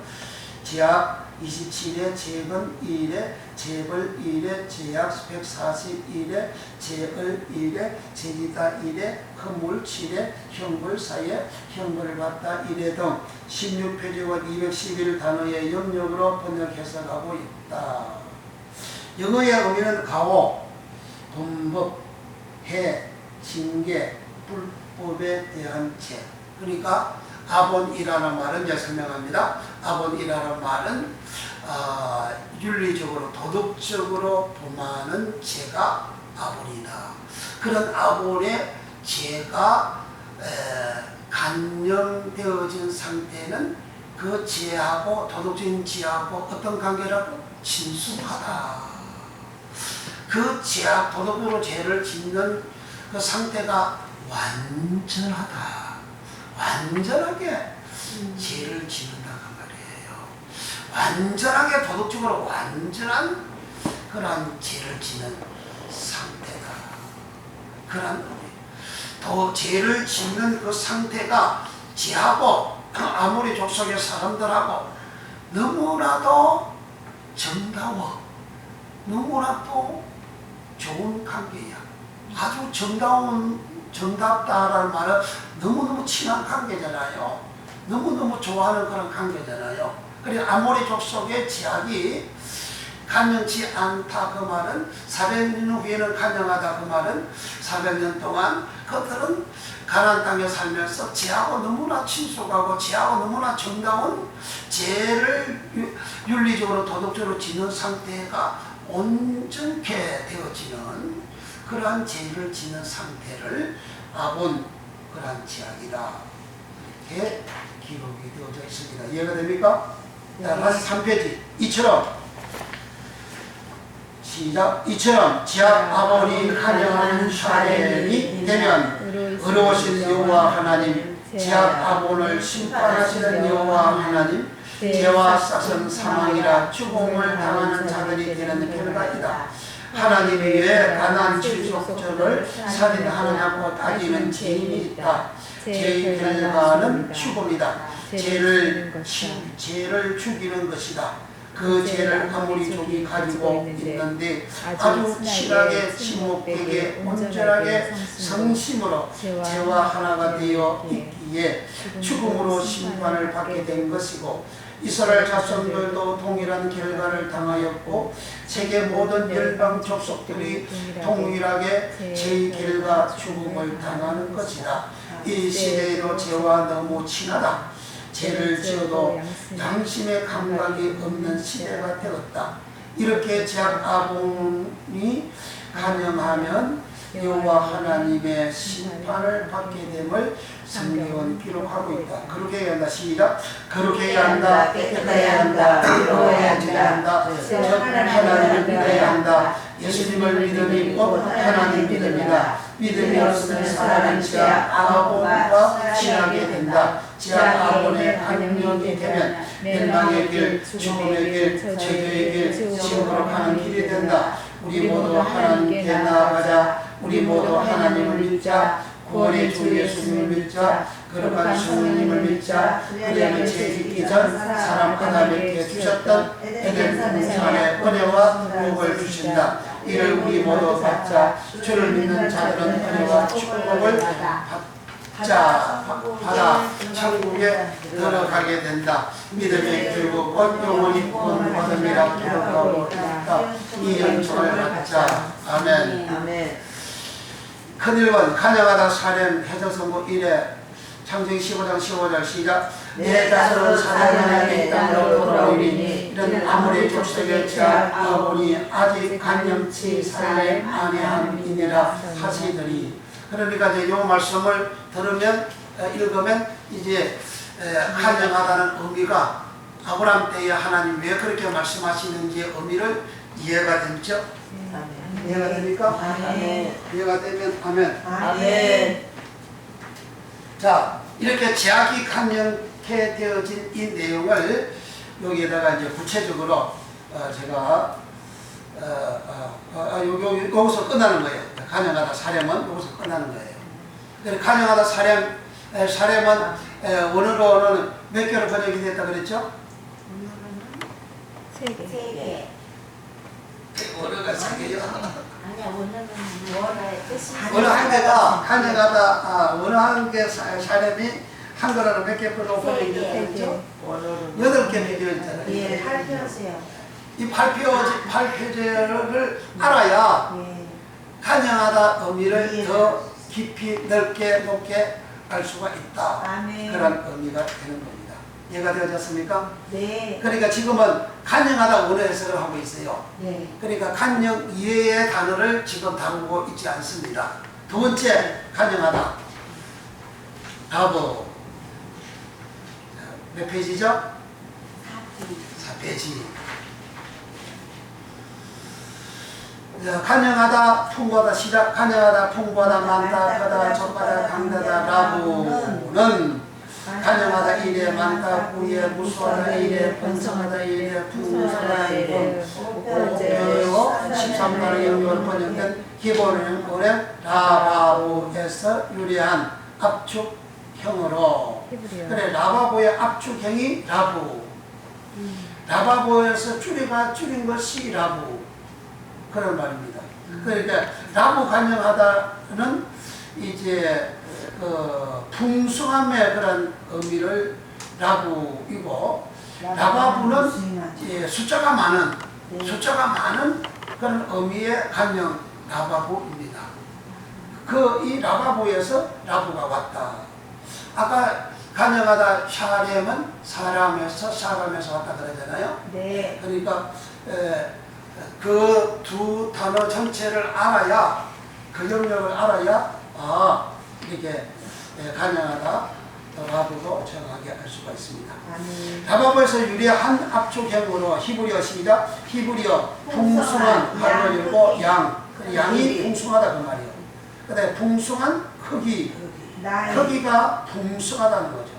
Speaker 1: 제약 27회, 재건 1회, 재벌 1회, 제약 141회, 제을 1회, 제지다 1회, 허물 7회, 형벌 4회, 형벌을 받다 1회 등 16페이지와 211 단어의 영역으로 번역 해석하고 있다. 영어의 의미는 가호, 범법, 해, 징계, 불법에 대한 죄. 그러니까 아본이라는 말은 이제 설명합니다. 아본이라는 말은 윤리적으로 도덕적으로 범하는 죄가 아본이다. 그런 아본의 죄가 간념되어진 상태는 그 죄하고 도덕적인 죄하고 어떤 관계라고? 친숙하다. 그 죄악 도덕적으로 죄를 짓는 그 상태가 완전하다. 완전하게 죄를 짓는다는 말이에요. 완전하게 도덕적으로 완전한 그런 죄를 짓는 상태다. 그런 더 죄를 짓는 그 상태가 죄하고 아무리 족속의 사람들하고 너무나도 정다워 너무나 또 좋은 관계야. 아주 정답다라는 말은 너무너무 친한 관계잖아요. 너무너무 좋아하는 그런 관계잖아요. 그리고 아모리 족속의 제약이 간영치 않다 그 말은 400년 후에는 간영하다 그 말은 400년 동안 그들은 가나안 땅에 살면서 제하고 너무나 친숙하고 제하고 너무나 정다운 죄를 윤리적으로 도덕적으로 지는 상태가 온전케 되어지는 그러한 죄를 지는 상태를 아본 그러한 제약이다 이렇게 기록이 되어져 있습니다. 이해가 됩니까? 자, 다시 3페이지 이처럼 시작. 이처럼 제약 아몬이 간영하는 샤렘이 되면 의로우신 여호와 하나님 제약 아몬을 심판하시는 여호와 하나님 죄와 싹은 사망이라 죽음을 당하는 자들이 되는 결과이다. 하나님이 왜 가나안 칠족들을 살인하느냐고 따지는 죄인이 있다. 죄의 결과는 죽음이다. 죄를 죽이는 것이다. 그 죄를 아무리 족이 가지고 있는데 아주 친하게 지목되게 온전하게 성심으로 죄와 하나가 되어 있기에 죽음으로 심판을 받게 된 것이고 이스라엘 자손들도 동일한 결과를 당하였고 세계 모든 열방 족속들이 동일하게 죄의 결과 죽음을 당하는 것이다. 이 시대에도 죄와 너무 친하다. 죄를 지어도 양심의 감각이 없는 시대가 되었다. 이렇게 제약 아본이 간영하면 여호와 하나님의 심판을 받게 됨을 성경은 기록하고 있다. 그렇게 해야 한다. 시작. 그렇게 해야 한다. 깨끗해야 한다. 의로워야 한다. 하나님을 믿어야 한다. 예수님을 믿음이 곧 하나님 믿음이다. 믿음이 없으면 사람은 제약 아본과 친하게 된다. 제약 아본의 강령이 되면 멸망의 길, 죽음의 길, 저주의 길, 지옥으로 가는 길이 된다. 우리 모두 하나님께 나아가자. 우리 모두 하나님을 믿자. 구원의 주 예수님을 믿자. 거룩한 성령님을 믿자. 그리하면 죄 짓기 전 사람 아담에게 주셨던 에덴 동산의 은혜와 복을 주신다. 이를 우리 모두 받자. 주를 믿는 자들은 은혜와 축복을 받아 천국에 들어가게 된다. 믿음의 결국 곧 영원히 구원 받음이라 기록하고 있다. 이 연총을 받자. 아멘. 큰일원 간영하다 사렘 해적선고 1회 창세기 15장 15절 시작. 내 자손은 사람에게 땅으로 돌아오리니 이런 아무리 족속의 제약 아본이 아직 간영치 살렘 아내함이니라 하시더니 그러니까 이제 이 말씀을 들으면 읽으면 이제 간영하다는 의미가 아브라함 때에 하나님 왜 그렇게 말씀하시는지의 의미를 이해가 되죠? 이해가 됩니까?
Speaker 3: 아멘.
Speaker 1: 이해가 되면 아멘.
Speaker 3: 아멘.
Speaker 1: 자, 이렇게 제약이 간영케 되어진 이 내용을 여기에다가 이제 구체적으로 제가 여기서 끝나는 거예요. 간영하다 사렘은 여기서 끝나는 거예요. 그래서 간영하다 사렘은 원어로는 몇 개로 번역이 됐다 그랬죠?
Speaker 2: 3개.
Speaker 1: 원어가 3개요.
Speaker 2: 아니야, 원어는 원어의 뜻이.
Speaker 1: 원어 한 개가 간영하다 원어 한 개 사렘이 한글어로 몇 개 번역이 됐다 그랬죠? 8개 비교해 있잖아요.
Speaker 2: 예, 8표세요.
Speaker 1: 이 8표제를 알아야 간영하다 의미를 더 깊이 넓게 높게 알 수가 있다.
Speaker 2: 아멘.
Speaker 1: 그런 의미가 되는 겁니다. 이해가 되어졌습니까?
Speaker 2: 네.
Speaker 1: 그러니까 지금은 간영하다 원어 해석을 하고 있어요.
Speaker 2: 네.
Speaker 1: 그러니까 간영 이외의 단어를 지금 다루고 있지 않습니다. 두 번째 간영하다 라보 몇 페이지죠? 4페이지. 간영하다 풍부하다 시작. 간영하다 풍부하다 많다 크다 적하다 강다다 라부는 간영하다 이래 많다 구에 무수하다 이래 번성하다 이래 풍성하다 이래 5표요 13단의 영어로 번역된 기본은 오래 라바보에서 유래한 압축형으로 그래 라바보의 압축형이 라부 라바보에서 줄인 것이 라부 그런 말입니다. 그러니까 라부 간영하다는 이제 그 풍성함의 그런 의미를 라부이고, 라바부는 예, 숫자가 많은 그런 의미의 간영 라바부입니다. 이 라바부에서 라부가 왔다. 아까 간영하다 샤렘은 사람에서 왔다 그러잖아요.
Speaker 2: 네.
Speaker 1: 그러니까 그 두 단어 전체를 알아야, 그 영역을 알아야 이렇게 간영하다 라부로 정확하게 알 수가 있습니다. 라바부에서 유래한 압축형으로 히브리어 시작. 히브리어 풍성한 가로 열고 양이 풍성하다 그 말이에요. 그다음에 풍성한 크기가 풍성하다는 거죠.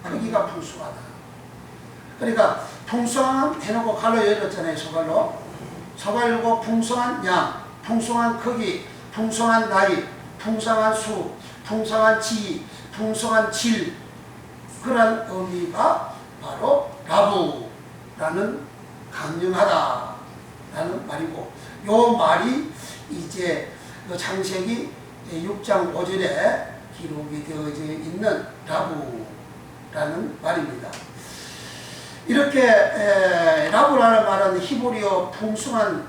Speaker 1: 크기가 풍성하다. 그러니까 풍성한 해놓고 가로 열었잖아요. 소갈로 열고 풍성한 양, 풍성한 크기, 풍성한 나이, 풍성한 수, 풍성한 지, 풍성한 질, 그런 의미가 바로 라부라는 강령하다라는 말이고, 요 말이 이제 그 창세기 6장 5절에 기록이 되어져 있는 라부라는 말입니다. 이렇게 라부라는 말은 히브리어 풍성한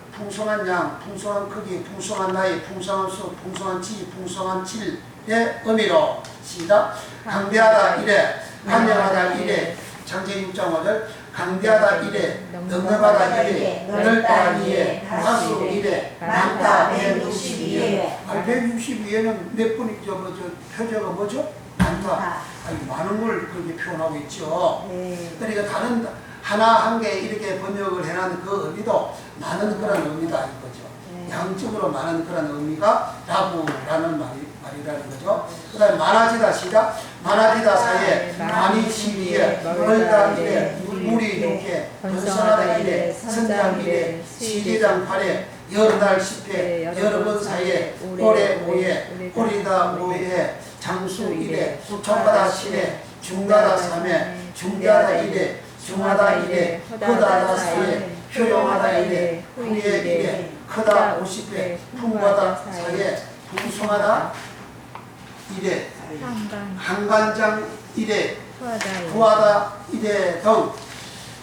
Speaker 1: 양, 풍성한 크기, 풍성한 나이, 풍성한 수, 풍성한 지, 풍성한 질의 의미로 시작. 강대하다 이래, 간영하다 이래, 창세기 6장 5절. 강대하다 이래, 넉넉하다 이래, 넓다 이래, 다수 이래, 많다 162에. 162에는 몇 분이죠? 표제가 뭐죠? 많다. 많은 걸 그렇게 표현하고 있죠. 그러니까 다른 하나 한 개 이렇게 번역을 해놓은 그 의미도 많은 그런 의미다 이거죠. 양적으로 많은 그런 의미가 라부라는 말이라는 거죠. 그 다음에 많아지다 시작. 많아지다 사이에, 많이 12에, 멀다 1에, 물이 6에, 번성하다 1에, 성장 1에, 시계장 8에, 여러 달 10회, 여러 번 사이에, 올해 5에, 오리다 5에, 장수 1에, 초가다 7에, 중가다 3에, 중대하다 1에, 중하다 1에, 크다다 4에, 효용하다 1에, 후에 1에, 크다 50회, 풍부하다 4에, 풍성하다 1에, 한간장 1에, 구하다 1에 등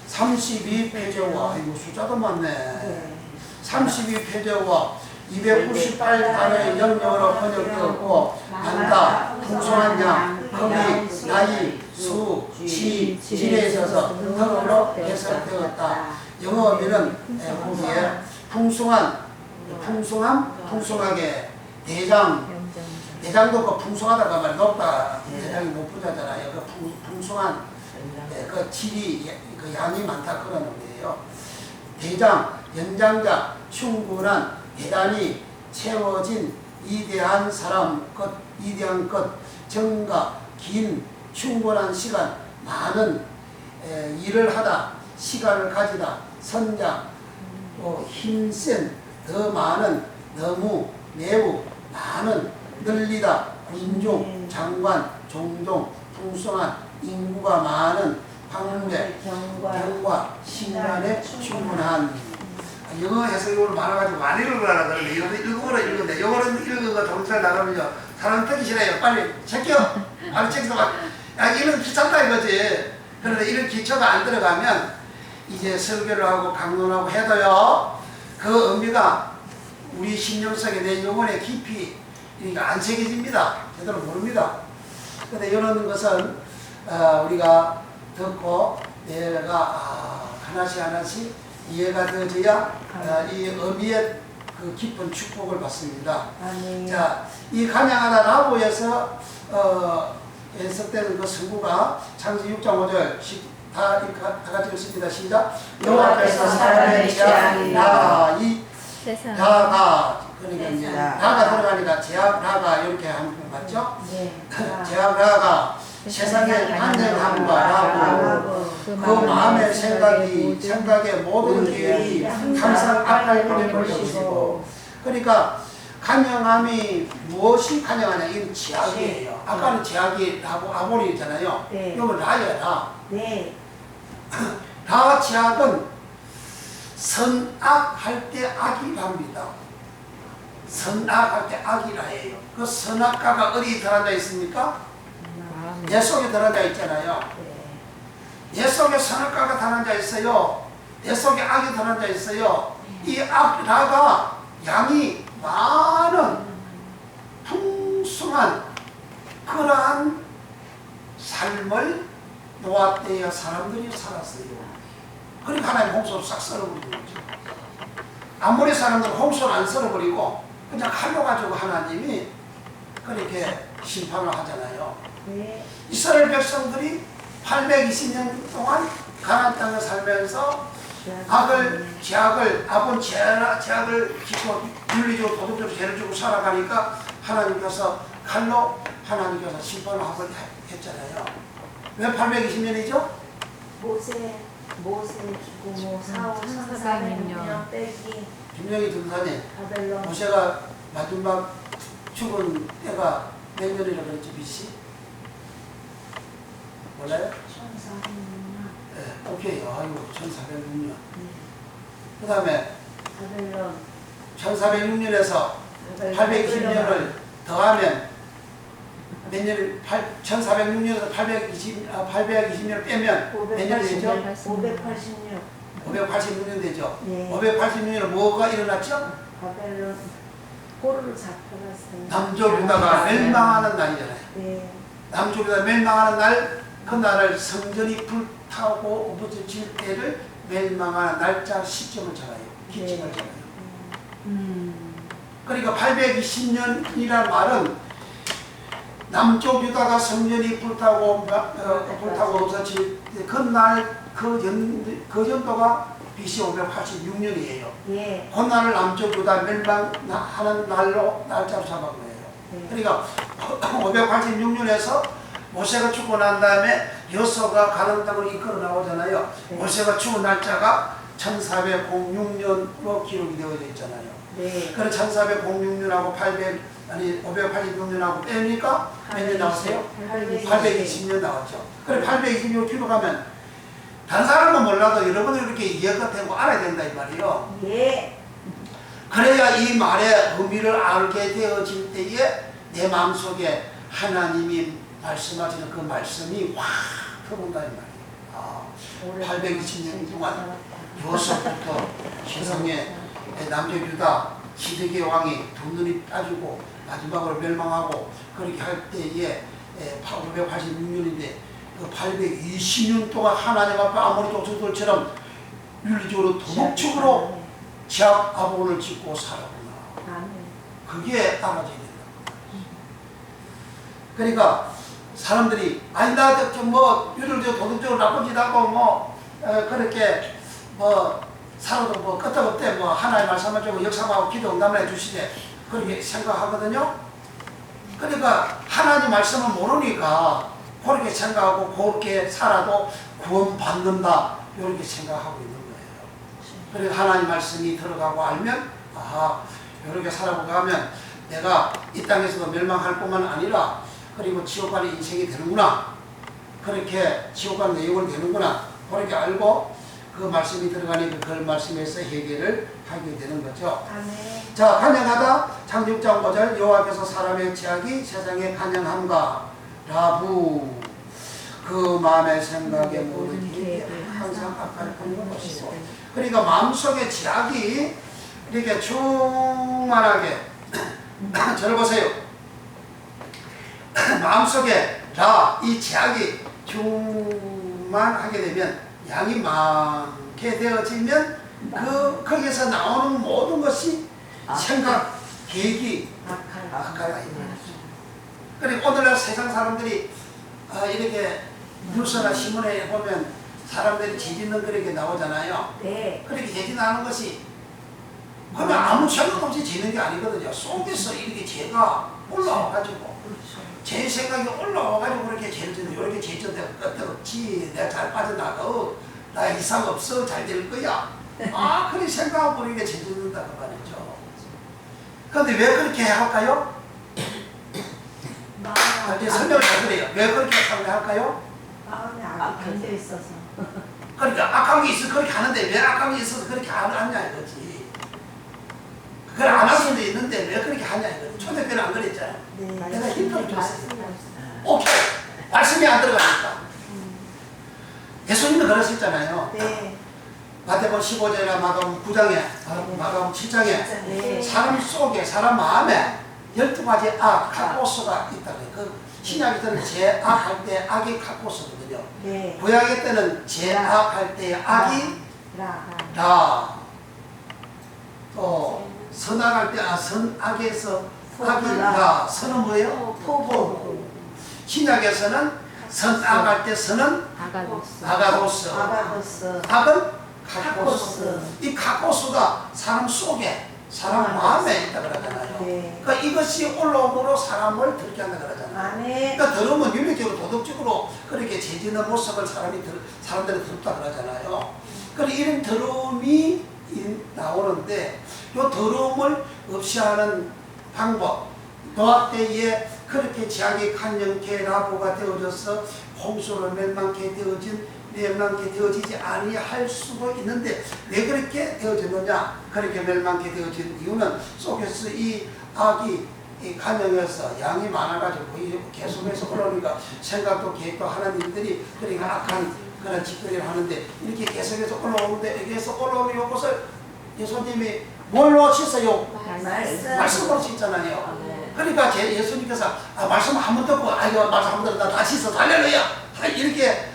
Speaker 1: 32페이지와, 이거 숫자도 많네. 32페이지와 298단어의 영역으로 번역되었고, 안다, 풍성한 양, 크기, 나이, 수, 지, 질에 있어서 등으로 해석되었다. 영어 의미는 거기에 풍성한, 풍성하게, 대장도 그 풍성하다가 말 높다, 대장이 높으잖아요. 그 풍성한 그 질이, 그 양이 많다 그런 의미예요. 대장, 연장자, 충분한, 대단히 채워진, 이대한 사람 것, 이대한 것, 정가, 긴, 충분한 시간, 많은 일을 하다, 시간을 가지다, 선장, 힘센, 더 많은, 너무, 매우, 많은, 늘리다, 군중, 장관, 종종, 풍성한, 인구가 많은, 황무대, 경과, 신간에 충분한. 영어 해석으로 많아가지고 많이 읽으라 그러는데, 이거는 읽어보라 읽는데, 영어는 읽어가 동사를 나가면요, 사람 듣기 싫어요. 빨리 제껴! 빨리 제껴서 막, 이런 귀찮다 이거지. 그런데 이런 기초가 안 들어가면, 이제 설교를 하고 강론하고 해도요, 그 의미가 우리 심령 속에 내 영혼에 깊이 안 새겨집니다. 제대로 모릅니다. 그런데 이런 것은 우리가 듣고 내가 하나씩 이해가 되어져야 이 의미의 그 깊은 축복을 받습니다. 자, 이 간양하다 라보에서 해석되는 그 성구가 창세기 6장 5절 다 같이 읽습니다. 시작. 여호와께서 사람의 제약이 라가, 그러니까 이제 라가 들어가니까 제약 라가 이렇게 하는 거 맞죠? 제약 라가 세상의 안전함과 라고 그 마음의 생각의 모든 계획이 항상 악할 뿐임을 보시고. 그러니까 간영함이 무엇이 간영하냐, 이건 제약이에요. 아까는 제약이 아볼이잖아요. 이건 라예요, 라. 라 제약은 선악할 때 악이랍니다. 선악할 때 악이라 해요. 그 선악가가 어디 들어앉아 있습니까? 내 속에 들어앉아 있잖아요. 내 속에 선악가가 들어앉아 있어요. 내 속에 악이 들어앉아 있어요. 이 악라가 양이 많은 풍성한 그러한 삶을 노아 때의 사람들이 살았어요. 그러니까 하나님 홍수를 싹 썰어버리는 거죠. 아무리 사람들은 홍수를 안 썰어버리고 그냥 칼로 가지고 하나님이 그렇게 심판을 하잖아요. 이스라엘 백성들이 820년 동안 가나안 땅에 살면서 죄악을 아본 죄악을 짓고 윤리적으로 도덕적으로 죄를 지고 살아가니까 하나님께서 칼로 하나님께서 심판을 하고 했잖아요. 왜 820년이죠?
Speaker 2: 모세 죽고 사오 1400년 빼기
Speaker 1: 김영희 전사님,
Speaker 2: 바벨론
Speaker 1: 모세가 마지막 죽은 때가 몇 년이라고 그랬죠? BC? 몰라요?
Speaker 2: 1400년
Speaker 1: 네, 오케이. 아이고, 1406년. 그 다음에
Speaker 2: 바벨론
Speaker 1: 1406년에서 820년을 더하면 몇 년, 1406년에서 820년을 빼면 몇 년 되죠?
Speaker 2: 586
Speaker 1: 586년 되죠?
Speaker 2: 네.
Speaker 1: 586년에 뭐가 일어났죠?
Speaker 2: 바벨론 포로로 잡혀갔어요.
Speaker 1: 남쪽 유다가 멸망하는 날이잖아요.
Speaker 2: 네.
Speaker 1: 남쪽 유다가 멸망하는 날, 그 날을 성전이 불타고 엎어질 때를 멸망하는 날짜 시점을 정해요. 기점을 정해요. 그러니까 820년이라는 말은 남쪽 유다가 성전이 불타고 없어질 그날 그 연도가 BC 586년이에요.
Speaker 2: 예.
Speaker 1: 그 날을 남쪽 유다 멸망하는 날로 날짜로 잡은 거예요. 그러니까 586년에서 모세가 죽고 난 다음에 여호수아가 가나안 땅을 이끌어 나오잖아요.
Speaker 2: 네.
Speaker 1: 모세가 죽은 날짜가 1406년으로 기록이 되어져 있잖아요.
Speaker 2: 네.
Speaker 1: 그럼 1406년하고 586년하고 빼니까 몇 년 나왔어요? 820년 나왔죠. 그래 820년 기록하면 다른 사람은 몰라도 여러분들 이렇게 이해가 되고 알아야 된다 이 말이에요.
Speaker 2: 예.
Speaker 1: 그래야 이 말의 의미를 알게 되어질 때에 내 마음속에 하나님이 말씀하시는 그 말씀이 확 들어온다 이 말이에요. 820년 동안 여호수아부터 세상에 남쪽 유다 시드기야 왕이 두 눈이 빠지고 마지막으로 멸망하고 그렇게 할 때에 586년인데 그 820년 동안 하나님 앞에 아무리 족속들처럼 윤리적으로 도덕적으로 죄악 아본을 짓고 살았구나. 그게 알아져야 된다. 그러니까 사람들이 아니 나 뭐 윤리적으로 도덕적으로 나쁜 짓 하고 뭐 그렇게 뭐 살아도 뭐 끄떡없대 뭐 하나의 말씀을 주고 역사하고 기도 응답을 해주시대 그렇게 생각하거든요. 그러니까 하나님 말씀을 모르니까 그렇게 생각하고 그렇게 살아도 구원받는다 이렇게 생각하고 있는 거예요. 그래서 하나님 말씀이 들어가고 알면 아하 이렇게 살아보고 하면 내가 이 땅에서도 멸망할 뿐만 아니라 그리고 지옥 가는 인생이 되는구나 그렇게 지옥 가는 내용을 되는구나 그렇게 알고 그 말씀이 들어가니 그 말씀에서 해결을 하게 되는 거죠.
Speaker 2: 아멘.
Speaker 1: 자, 간영하다 창6장 5절 여호와께서 사람의 죄악이 세상에 간영함과 라부 그 마음의 생각에 모든 계획에 항상 악할 뿐인 것이고 그러니까 마음속에 죄악이 이렇게 충만하게 저를 보세요. 마음속에 이 죄악이 충만하게 되면 양이 많게 되어지면 거기서 나오는 모든 것이 생각, 계획이 악하다. 그리고 오늘날 세상 사람들이 이렇게 뉴스나 신문에 보면 사람들이 죄 짓는 그렇게 나오잖아요.
Speaker 2: 네.
Speaker 1: 그렇게 죄 짓는 것이 그러면 아무 생각 없이 짓는 게 아니거든요. 속에서 이렇게 죄가 올라와가지고 제 생각이 올라와가지고 그렇게 죄를 짓는 이렇게 죄 짓는 데가 끄떡없지 내가 잘 빠져나가 나 이상 없어 잘 될 거야 그렇게 생각하고 이렇게 죄 짓는다 그 말이죠. 그런데 왜 그렇게 할까요? 이제 설명을 잘 드려요. 왜 그렇게 할까요?
Speaker 2: 마음에 악이 담겨 있어서
Speaker 1: 그러니까 악한 게 있어 그렇게 하는데 왜 악한 게 있어서 그렇게 안 하냐 이거지. 그걸 안 할 수도 있는데 왜 그렇게 하냐 이거지. 초대교회는 안 그랬잖아. 내가 힘들어 줬어요. 오케이. 말씀이 안 들어가니까. 예수님은 그러셨잖아요. 마태복음 15장이나 마가복음 9장에, 마가복음 7장에
Speaker 2: 네.
Speaker 1: 사람 속에, 사람 마음에 12가지 악, 카코스가 있다 그래요. 그 신약에 때는 제악할 때 악이 카코스거든요. 구약에 때는 제악할 때 악이 라. 또 선악할 때 선악에서 악이 라. 선은 뭐예요? 포. 신약에서는 선악할 때 선은 아가도스. 악은 카코스. 이 카코스가 사람 속에, 사람 마음에 있다 그러잖아요. 그러니까 이것이 올라옴으로 사람을 들게 한다 그러잖아요. 그러니까 더러움은 윤리적으로 도덕적으로 그렇게 죄짓는 모습을 사람들이 더럽다 그러잖아요. 그러니까 이런 더러움이 나오는데 이 더러움을 없이 하는 방법, 노아 때에 그렇게 자기 간영케 라보가 되어져서 홍수로 멸망케 되어지지 아니할 수도 있는데 왜 그렇게 되어졌느냐? 그렇게 멸망케 되어진 이유는 속에서 이 악이 이 간영에서 양이 많아가지고 계속해서 올라오니까 생각도 계획도 하는 일들이 그러니까 악한 그런 짓거리를 하는데 이렇게 계속해서 올라오는데 여기에서 올라오는 이것을 예수님이 뭘로 씻어요? 말씀으로 씻잖아요. 그러니까 예수님께서 말씀 한 번 듣고 말씀 한 번 듣고 다 씻어 할렐루야 이렇게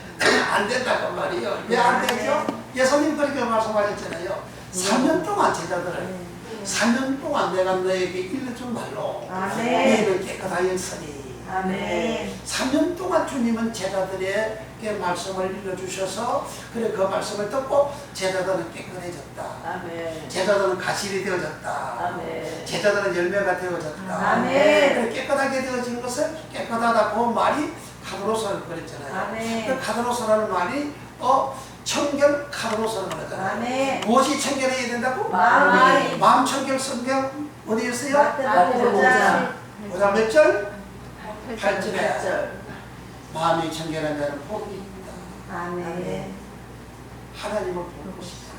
Speaker 1: 안 된다고 말이에요. 왜 안 되죠? 예수님 그렇게 말씀하셨잖아요. 3년 동안 제자들을 3년 동안 내가 너에게 일러준 말로 너희는 깨끗하였으니 3년 동안 주님은 제자들에게 말씀을 일러주셔서 그래 그 말씀을 듣고 제자들은 깨끗해졌다. 제자들은 가실이 되어졌다. 제자들은 열매가 되어졌다. 그래 깨끗하게 되어진 것을 깨끗하다 그 말이 카드로스라고 그랬잖아요. 그 카드로스라는 말이 청결 카드로스라고 그러잖아요. 무엇이 청결해야 된다고? 마음 청결 성경 어디에 있어요? 5장 몇 절? 8절에 마음이 청결한 자는 복이 있다. 하나님을 보고 싶다.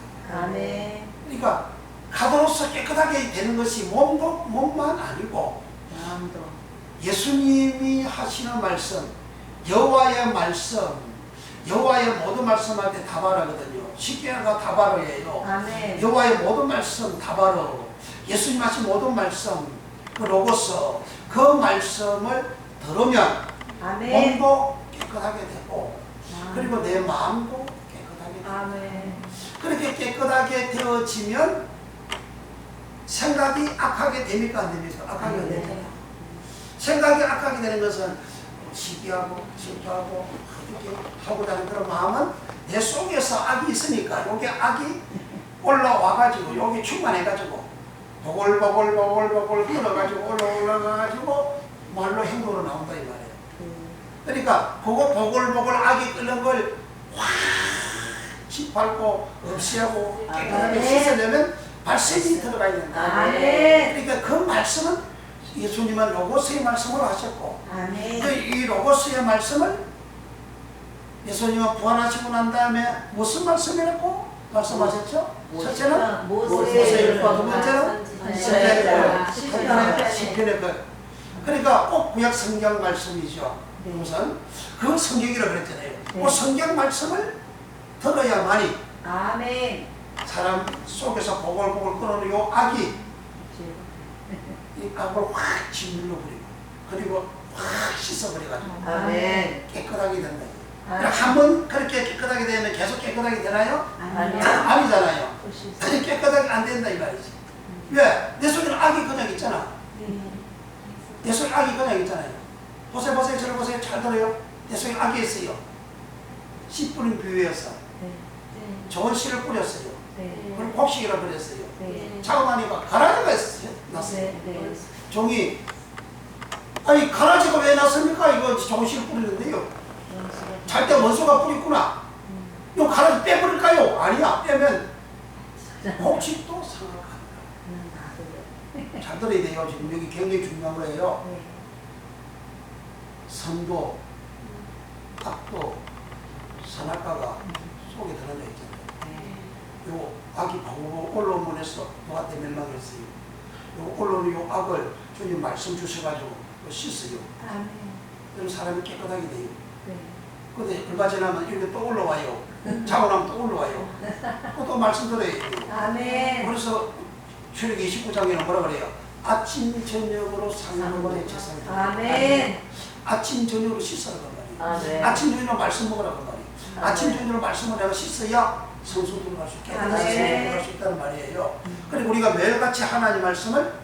Speaker 1: 그러니까 카드로스 깨끗하게 되는 것이 몸만 아니고 예수님이 하시는 말씀, 여호와의 말씀, 여호와의 모든 말씀할 때 다바라거든요. 십계가 다바로예요. 여호와의 모든 말씀 다바로, 예수님 하신 모든 말씀, 그 로고스, 그 말씀을 들으면 몸도 깨끗하게 되고 그리고 내 마음도 깨끗하게 되고 그렇게 깨끗하게 되어지면 생각이 악하게 됩니까 안 됩니까? 악하게 안 됩니다. 생각이 악하게 되는 것은 시기하고 질투하고 이렇게 하고 다니는 그런 마음은 내 속에서 악이 있으니까 여기 악이 올라와가지고 여기 충만해가지고 보글보글 끌어가지고 올라가가지고 말로 행동으로 나온다 이 말이에요. 그러니까 그거 보글보글 악이 끓는 걸 확 짓밟고 없애고 깨끗하게 씻으려면 말씀이 들어가야 된다. 그러니까 그 말씀은 예수님은 로고스의 말씀으로 하셨고 이 로고스의 말씀을 예수님은 부활하시고 난 다음에 무슨 말씀이라고 말씀하셨죠? 첫째는 모세의 것, 두 번째는 시편의 것. 그러니까 꼭 구약 성경 말씀이죠. 우선 그 성경이라고 그랬잖아요. 그 성경 말씀을 들어야만이 사람 속에서 보글보글 끓는 요 악이 이 악을 확 짓눌러 버리고 그리고 확 씻어버려가지고 깨끗하게 된다. 한번 그렇게 깨끗하게 되면 계속 깨끗하게 되나요? 아니잖아요. 깨끗하게 안 된다 이 말이지. 왜? 내 속에는 악이 그냥 있잖아. 내 속에 악이 그냥 있잖아요. 보세요 저를 보세요. 잘 들어요. 내 속에 악이 있어요. 씨 뿌린 비유에서 좋은 씨를 뿌렸어요. 그리고 곡식이라 그랬어요. 자고나니까 가라지가 났어요. 종이 아니 가라지가 왜 났습니까? 이거 좋은 씨를 뿌리는데요. 잘 때 원수가 뿌렸구나. 이 가라지 빼버릴까요? 아니야. 빼면 곡식도 상할 겁니다. 잘 들어야 돼요. 지금 여기 굉장히 중요한 거예요. 선도, 악도, 선악과가 속에 들어져 있잖아요. 요 악이 바로 올라오면 해서 너한테 멸망했어요. 요 올라오는 요 악을 주님 말씀 주셔가지고 씻어요.
Speaker 2: 아멘.
Speaker 1: 그럼 사람이 깨끗하게 돼요.
Speaker 2: 네.
Speaker 1: 근데 얼마 지나면 이렇게 또 올라와요. 자고 나면 또 올라와요. 또 말씀 들어야 돼요.
Speaker 2: 아멘.
Speaker 1: 그래서 출애기 29장에는 뭐라 그래요? 아침 저녁으로 상고의 제사를
Speaker 2: 아멘.
Speaker 1: 아침 저녁으로 씻으라고 말이에요.
Speaker 2: 아멘.
Speaker 1: 아침 저녁으로 말씀 먹으라고 말이에요. 아침 저녁으로 말씀을 내가 씻어야 성소 들어갈 수 있게 깨끗한 성소 들어갈 수 있다는 말이에요. 그리고 우리가 매일같이 하나님 말씀을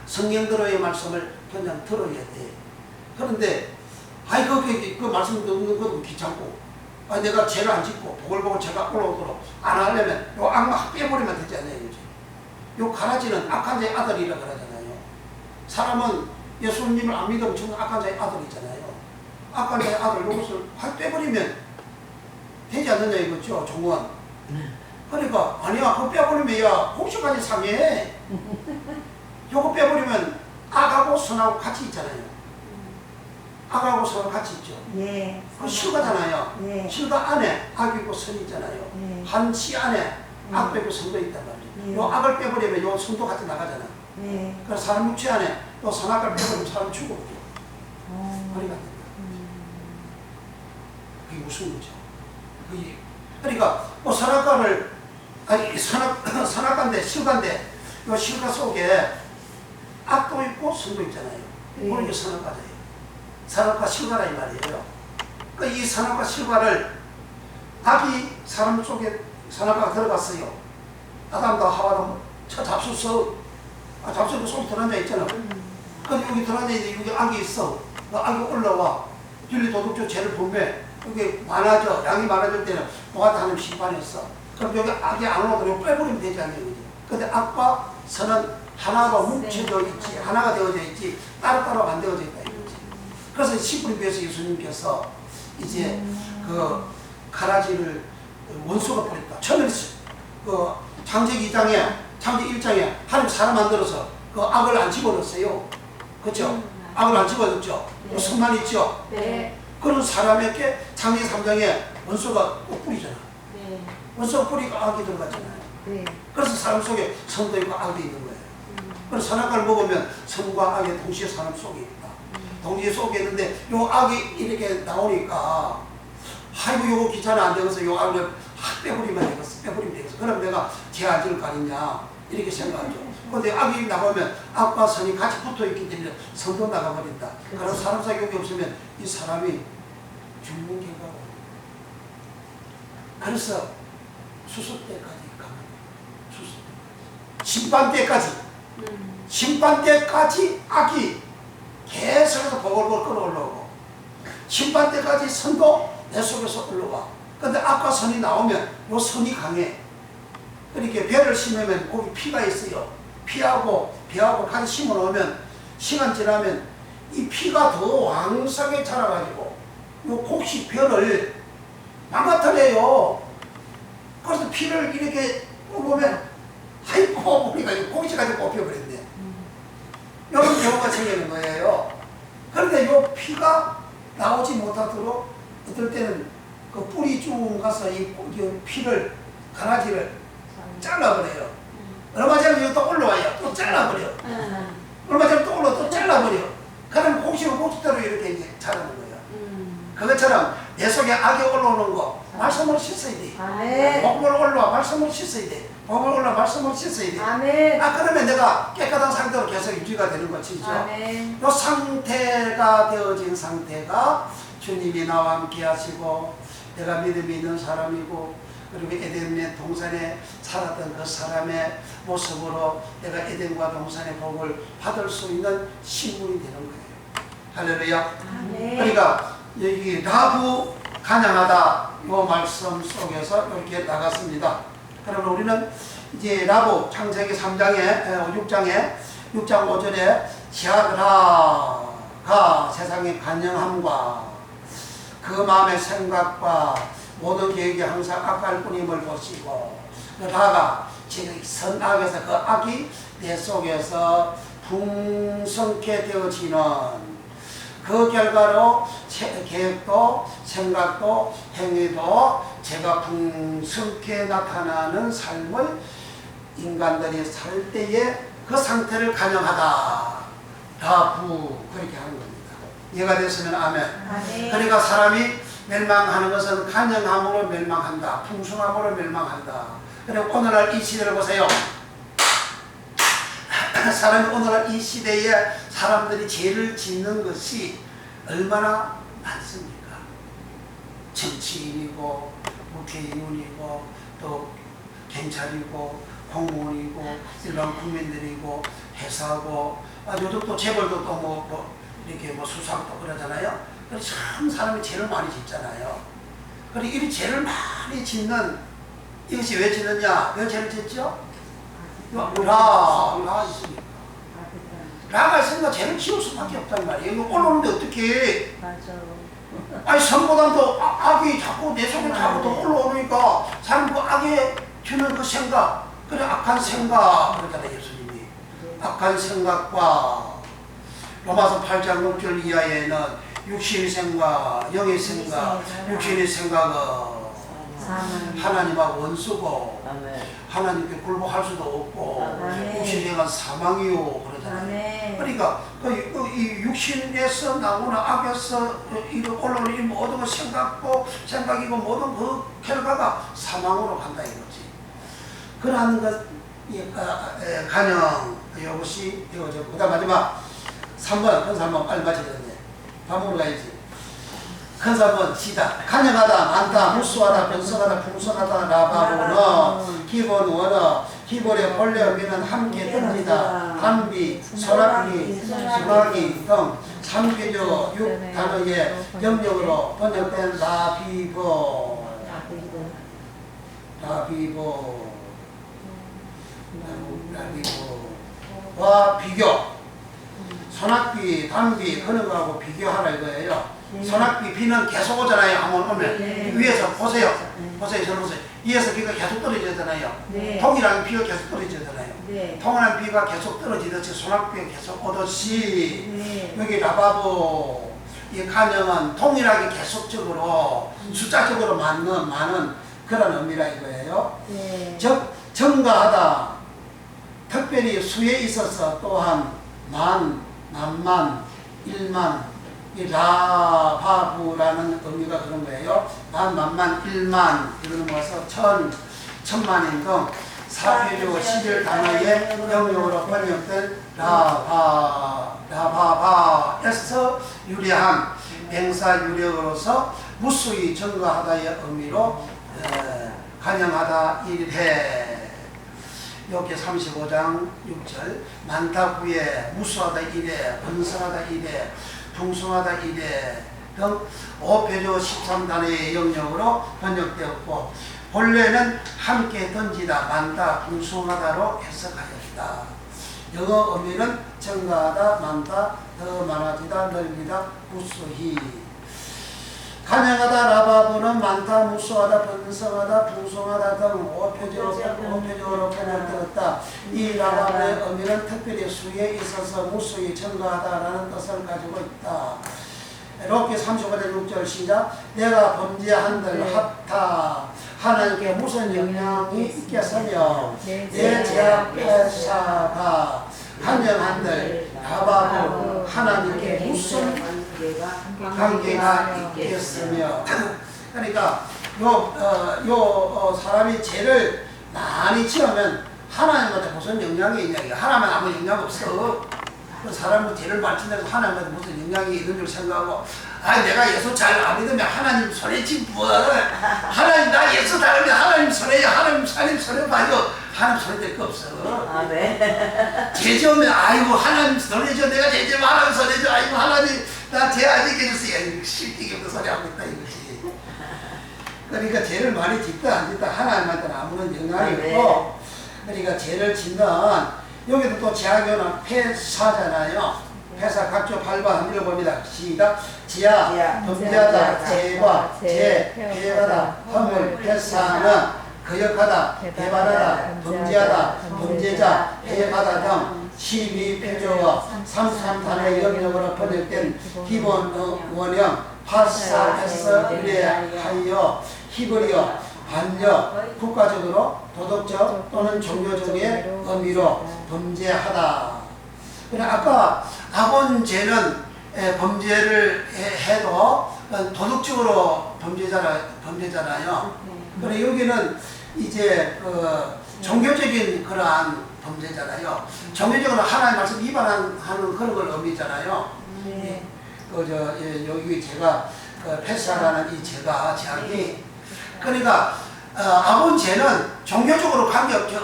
Speaker 1: 성경대로의 말씀을 그냥 들어야 돼. 그런데 아이 그 말씀 듣는 것도 귀찮고 내가 죄를 안 짓고 복을 보고 죄가 올라오도록 안 하려면 요 악마 빼버리면 되지 않아요. 그죠? 요 가라지는 악한 자의 아들이라 그러잖아요. 사람은 예수님을 안 믿으면 저는 악한 자의 아들이잖아요. 악한 자의 아들 요것을 확 빼버리면 되지 않느냐 이거죠. 종원. 그러니까 아니야 그거 빼버리면 야 혹시까지 상해. 요거 빼버리면 악하고 선하고 같이 있잖아요. 악하고 선하고 같이 있죠.
Speaker 2: 예.
Speaker 1: 그 실과잖아요.
Speaker 2: 예.
Speaker 1: 실과 안에 악이고 선이 있잖아요.
Speaker 2: 예.
Speaker 1: 한치 안에 악도 있고 선도 있단 말이에요.
Speaker 2: 예.
Speaker 1: 요 악을 빼버리면 요 선도 같이 나가잖아.
Speaker 2: 예.
Speaker 1: 그래서 사람 육체 안에 요 선악을 빼버리면 사람 죽어버려. 그러니까 그게 무슨 거죠? 그게 그러니까 뭐 선악과를 아니 선악과인데 실과인데 요 실과 속에 악도 있고 선도 있잖아요. 그게 선악과예요. 선악과 실과라 이 말이에요. 그 이 선악과 실과를 악이 사람 속에 선악과가 들어갔어요. 아담도 하와도 저 잡수서 잡수도 속에 들어앉아 있잖아. 근데 여기 들어앉아 있는데 여기 악이 있어. 그 악이 올라와. 윤리 도덕적 죄를 보면 여기 많아져. 양이 많아질 때는 너한테 하는 심판이 있어. 그럼 여기 악이 안 올라오도록 빼버리면 되지 않나요? 근데 악과 선은 하나가 뭉쳐져 있지. 하나가 되어져 있지. 따로따로 안 되어져 있다 이거지. 그래서 시부리비에서 예수님께서 이제 그 가라지를 원수가 뿌렸다. 처음에 그 창세기 2장에 창세기 1장에 하나님 사람 만들어서 그 악을 안 집어넣었어요. 그렇죠? 악을 안 집어넣었죠.
Speaker 2: 네.
Speaker 1: 선만 있죠.
Speaker 2: 네.
Speaker 1: 그런 사람에게 창세기 3장에 원수가 꼭 뿌리잖아.
Speaker 2: 네.
Speaker 1: 원수가 뿌리가 악이 들어가잖아요.
Speaker 2: 네.
Speaker 1: 그래서 사람 속에 선도 있고 악이 있는 거예요. 그래서 선악과를 먹으면 선과 악이 동시에 사람 속에 있다. 동시에 속에 있는데 요 악이 이렇게 나오니까 아이고 요거 귀찮아 안 되겠어. 요 악을 확 빼버리면 되겠어. 빼버리면 되겠어. 그럼 내가 제 아지를 가리냐 이렇게 생각하죠. 근데 악이 나가면 악과 선이 같이 붙어 있기 때문에 선도 나가버린다. 그럼 사람 사격이 없으면 이 사람이 죽는 결과가 그래서 수습 때까지 가면 수습 때까지 심판 때까지 심판 때까지 악이 계속해서 보글보글 끌어올라오고 심판 때까지 선도 내 속에서 올라와. 근데 악과 선이 나오면 요 선이 강해. 그러니까 배를 심으면 거기 피가 있어요. 피하고 배하고 같이 심어 놓으면 시간 지나면 이 피가 더 왕성하게 자라가지고 요 곡식 벼를 망가뜨려요. 그래서 피를 이렇게 뽑으면 아이고 우리가 곡식까지 뽑혀버렸네. 이런 경우가 생기는 거예요. 그런데 요 피가 나오지 못하도록 어떨 때는 그 뿌리 쭉 가서 이 피를 가라지를 잘라버려요. 얼마 전에 또 올라와요. 또 잘라버려. 얼마 전에 또 올라와 또 잘라버려. 그럼 곡식은 곡식대로 이렇게 이제 자라는 거예요. 그것처럼 내 속에 악이 올라오는 거 말씀으로 씻어야 돼.
Speaker 2: 아멘.
Speaker 1: 복음으로 올라와 말씀으로 씻어야 돼. 복음으로 올라와 말씀으로 씻어야 돼.
Speaker 2: 아멘.
Speaker 1: 그러면 내가 깨끗한 상태로 계속 유지가 되는 것이죠.
Speaker 2: 아멘.
Speaker 1: 이 상태가 되어진 상태가 주님이 나와 함께 하시고 내가 믿음이 있는 사람이고 그리고 에덴의 동산에 살았던 그 사람의 모습으로 내가 에덴과 동산의 복을 받을 수 있는 신분이 되는 거예요. 할렐루야.
Speaker 2: 아멘.
Speaker 1: 그러니까 여기 라부 간양하다 이 말씀 속에서 이렇게 나갔습니다. 그러면 우리는 이제 라부 창세기 3장에 6장 5절에 지하라가 세상의 간영함과 그 마음의 생각과 모든 계획이 항상 악할 뿐임을 보시고 라가 지금 선악에서 그 악이 내 속에서 풍성케 되어지는 그 결과로 계획도 생각도 행위도 제가 풍성케 나타나는 삶을 인간들이 살 때에 그 상태를 간영하다. 라부 그렇게 하는 겁니다. 이해가 됐으면 아멘.
Speaker 2: 아멘.
Speaker 1: 그러니까 사람이 멸망하는 것은 간영함으로 멸망한다. 풍성함으로 멸망한다. 그리고 오늘날 이 시대를 보세요. 사람이 오늘날 이 시대에 사람들이 죄를 짓는 것이 얼마나 많습니까? 정치인이고 국회의원이고 또 경찰이고 공무원이고 일반 국민들이고 회사고 요즘 또 재벌도 또 뭐 이렇게 뭐 수사도 그러잖아요. 그래서 참 사람이 죄를 많이 짓잖아요. 그리고 이 죄를 많이 짓는 이것이 왜 짓느냐? 왜 죄를 짓죠? 라 있으니까. 라가 있으니까 죄를 지을 수밖에 없단 말이에요. 이거 올라오는데 어떻게?
Speaker 2: 맞아.
Speaker 1: 아니 선보다도 악이 자꾸 내 속에 자꾸 더 올라오니까 사람 그 악에 주는 그 생각, 그래 악한 생각 그러잖아요 예수님이. 악한 생각과 로마서 8장 6절 이하에는 육신의 생각, 영의 생각, 육신의 생각은 하나님하고 원수고 하나님께 굴복할 수도 없고 육신의 생각은 사망이요 그러잖아요. 그러니까 이 육신에서 나오는 악에서 올라오는 이 모든 생각이고 모든 그 결과가 사망으로 간다 이거지. 그러한 것 간영 이것이 이거죠. 그다음 마지막 3번 큰 3번 빨리 맞춰야 되는데 밥 먹으러 가야지. 큰 3번 시작. 간영하다 많다 무수하다 변성하다 풍성하다 라바보는 기본 원어 기본의 본래 의미는 함께 듭니다. 단비, 소나기, 수나기 등 3개조 6단어의 영역으로 번역된 라비보 라비보와 비교. 소낙비, 단비 그런 거하고 비교하라 이거예요. 소낙비 비는 계속 오잖아요. 한번 오면 위에서 보세요. 보세요. 저를 보세요. 위에서 비가 계속 떨어지잖아요. 통이랑 비가 계속 떨어지잖아요. 통이랑 비가 계속 떨어지듯이 소낙비가 계속 오듯이 여기 라바보 이 간영은 통일하게 계속적으로 숫자적으로 많은 그런 의미라 이거예요. 즉 증가하다 특별히 수에 있어서 또한 만만, 일만, 이 라바부라는 의미가 그런 거예요. 만만, 일만, 이거는 뭐서 천만인 등 사표조 11단어의 영역으로 번역된 라바바에서 유래한 명사 유력으로서 무수히 증가하다의 의미로 간영하다 일해. 여기 35장 6절 많다 구에 무수하다 이래 번성하다 이래 풍성하다 이래 등 5표조 13단의 영역으로 번역되었고 본래는 함께 던지다 많다 풍성하다로 해석하였다. 영어 의미는 증가하다 많다 더 많아지다 넓이다 무수히. 간영하다 라바부는 많다 무수하다 번성하다 풍성하다 등 5표적으로 번역되었다. 이 라바부의 의미는 특별히 수에 있어서 무수히 증가하다라는 뜻을 가지고 있다. 록기 35장 6절 시작. 내가 범죄한들 하타 하나님께 무슨 영향이 있겠으며 내 죄악 회사가 간영한들 라바부 하나님께 무슨 관계가 있겠으며. 그러니까 사람이 죄를 많이 지으면 하나님한테 무슨 영향이 있냐. 하나님은 아무 영향 없어. 그 사람은 죄를 많이 지면서 하나님한테 무슨 영향이 있는 줄 생각하고 내가 예수 잘 안 믿으면 하나님 손해지 뭐. 하나님 나 예수 잘 믿으면 하나님 손해야. 하나님 손해 봐요. 하나님 손해될 거 없어. 죄 지으면 아이고 하나님 손해줘. 내가 죄 지으면 하나님 손해줘. 아이고 하나님 나 죄 안 지게 해주세요. 실기가 없는 소리 하고 있다 이거지. 그러니까 죄를 많이 짓다 안 짓다 하나님한테는 아무런 영향이 없고, 그러니까 죄를 짓는 여기도 또 제하교는 폐사잖아요. 폐사 각조 8번 한번 읽어봅니다. 시작. 지하 범죄하다 죄과 피해가다 허물 폐사는 거역하다 배반하다 범죄하다 범죄자 해하다 등 12표제와 33단의 영역으로 번역된 기본 원형 파사에서 의뢰하여 히브리어 반역 국가적으로 도덕적 또는 종교적의 의미로 범죄하다. 그래 아까 아본죄는 범죄를 해도 도덕적으로 범죄잖아요. 그래 여기는 이제 종교적인 그러한 범죄잖아요. 종교적으로 하나님 말씀 위반하는 그런 걸 의미잖아요. 여기 제가 패스하라는 이 제약이 그러니까 아본죄는 종교적으로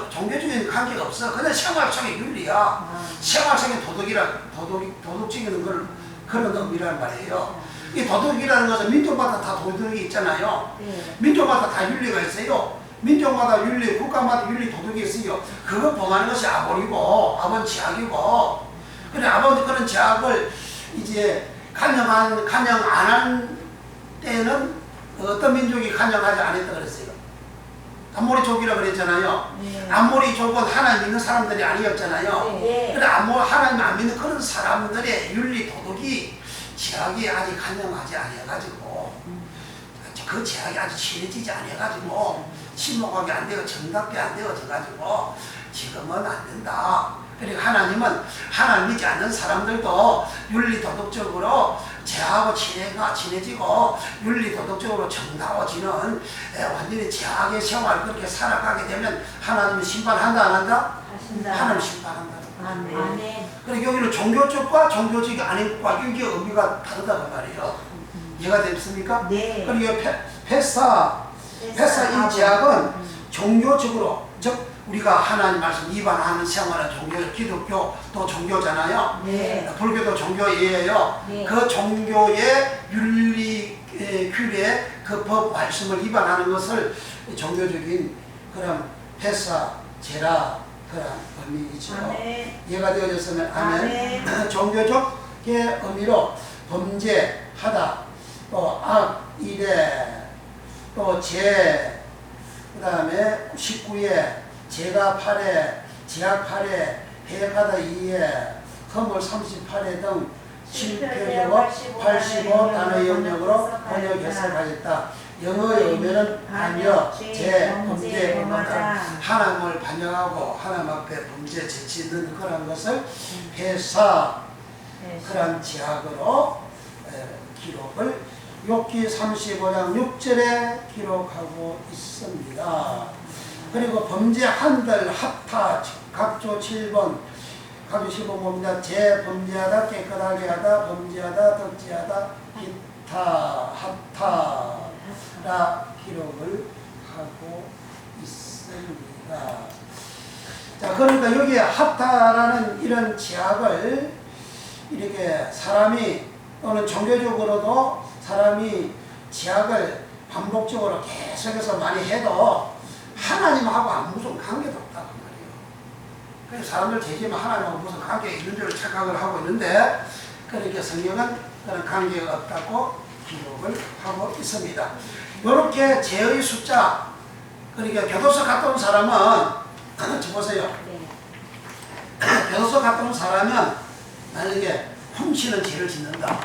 Speaker 1: 종교적인 관계가 없어. 그냥 생활상의 윤리야. 생활상의 도덕적인 걸 그런 의미란 말이에요. 이 도덕이라는 것은 민족마다 다 도덕이 있잖아요. 민족마다 다 윤리가 있어요. 민족마다 윤리, 국가마다 윤리, 도덕이 있어요. 그거 범하는 것이 아본 제약이고, 그래 아본 그런 제약을 이제 간영 안 한 때는 어떤 민족이 간영하지 않았다 그랬어요. 암모리족이라 그랬잖아요. 암모리족은 하나님 믿는 사람들이 아니었잖아요. 그래 하나님 안 믿는 그런 사람들의 윤리, 도덕이 제약이 아직 간영하지 않아가지고 그 제약이 아직 친해지지 않아가지고 침묵하게 안 되고 정답게 안 되어져가지고 지금은 안 된다. 그러니까 하나님은 하나님 믿지 않는 사람들도 윤리 도덕적으로 제하고 친해지고 윤리 도덕적으로 정다워지는 완전히 제약의 생활을 그렇게 살아가게 되면 하나님이 심판한다 안 한다? 하나님 심판한다.
Speaker 2: 아멘.
Speaker 1: 그리고 여기는 종교적과 종교적이 아닌 것과 이게 의미가 다르다는 말이에요. 이해가 됐습니까?
Speaker 2: 네.
Speaker 1: 그리고 페사 이 제약은 종교적으로 즉 우리가 하나님 말씀 위반하는 생활은 종교, 기독교 또 종교잖아요. 불교도 종교예요. 그 종교의 윤리 규례 그 법 말씀을 위반하는 것을 종교적인 그런 페사 제라 그런 의미이죠. 이해가 되어졌으면 아멘. 종교적의 의미로 범죄하다, 또 악일에, 또 그 다음에 19에 제가 8에, 제약 8에, 해가다 2에, 허물 38에 등 7표제와 85 단어 영역으로 번역 해석하였다. 영어의 의미는 반역, 범죄, 범하다. 하나님을 반역하고 하나님 앞에 범죄 저지는 그런 것을 회사 그런 제약으로 기록을 욥기 35장 6절에 기록하고 있습니다. 그리고 범죄 한들 하타 각조 7번 각조 15번 봅니다. 재범죄하다 깨끗하게 하다 범죄하다 덕지하다 기타 하타라 기록을 하고 있습니다. 자 그러니까 여기 하타라는 이런 제약을 이렇게 사람이 또는 종교적으로도 사람이 제약을 반복적으로 계속해서 많이 해도 하나님하고 아무 무슨 관계도 없다고 말이에요. 그래서 사람들 제지만 하나님하고 무슨 관계가 있는 줄 착각을 하고 있는데 그렇게 성경은 그런 관계가 없다고 기록을 하고 있습니다. 이렇게 죄의 숫자 그러니까 교도소 갔다 온 사람은 보세요. 교도소 갔다 온 사람은 만약에 훔치는 죄를 짓는다.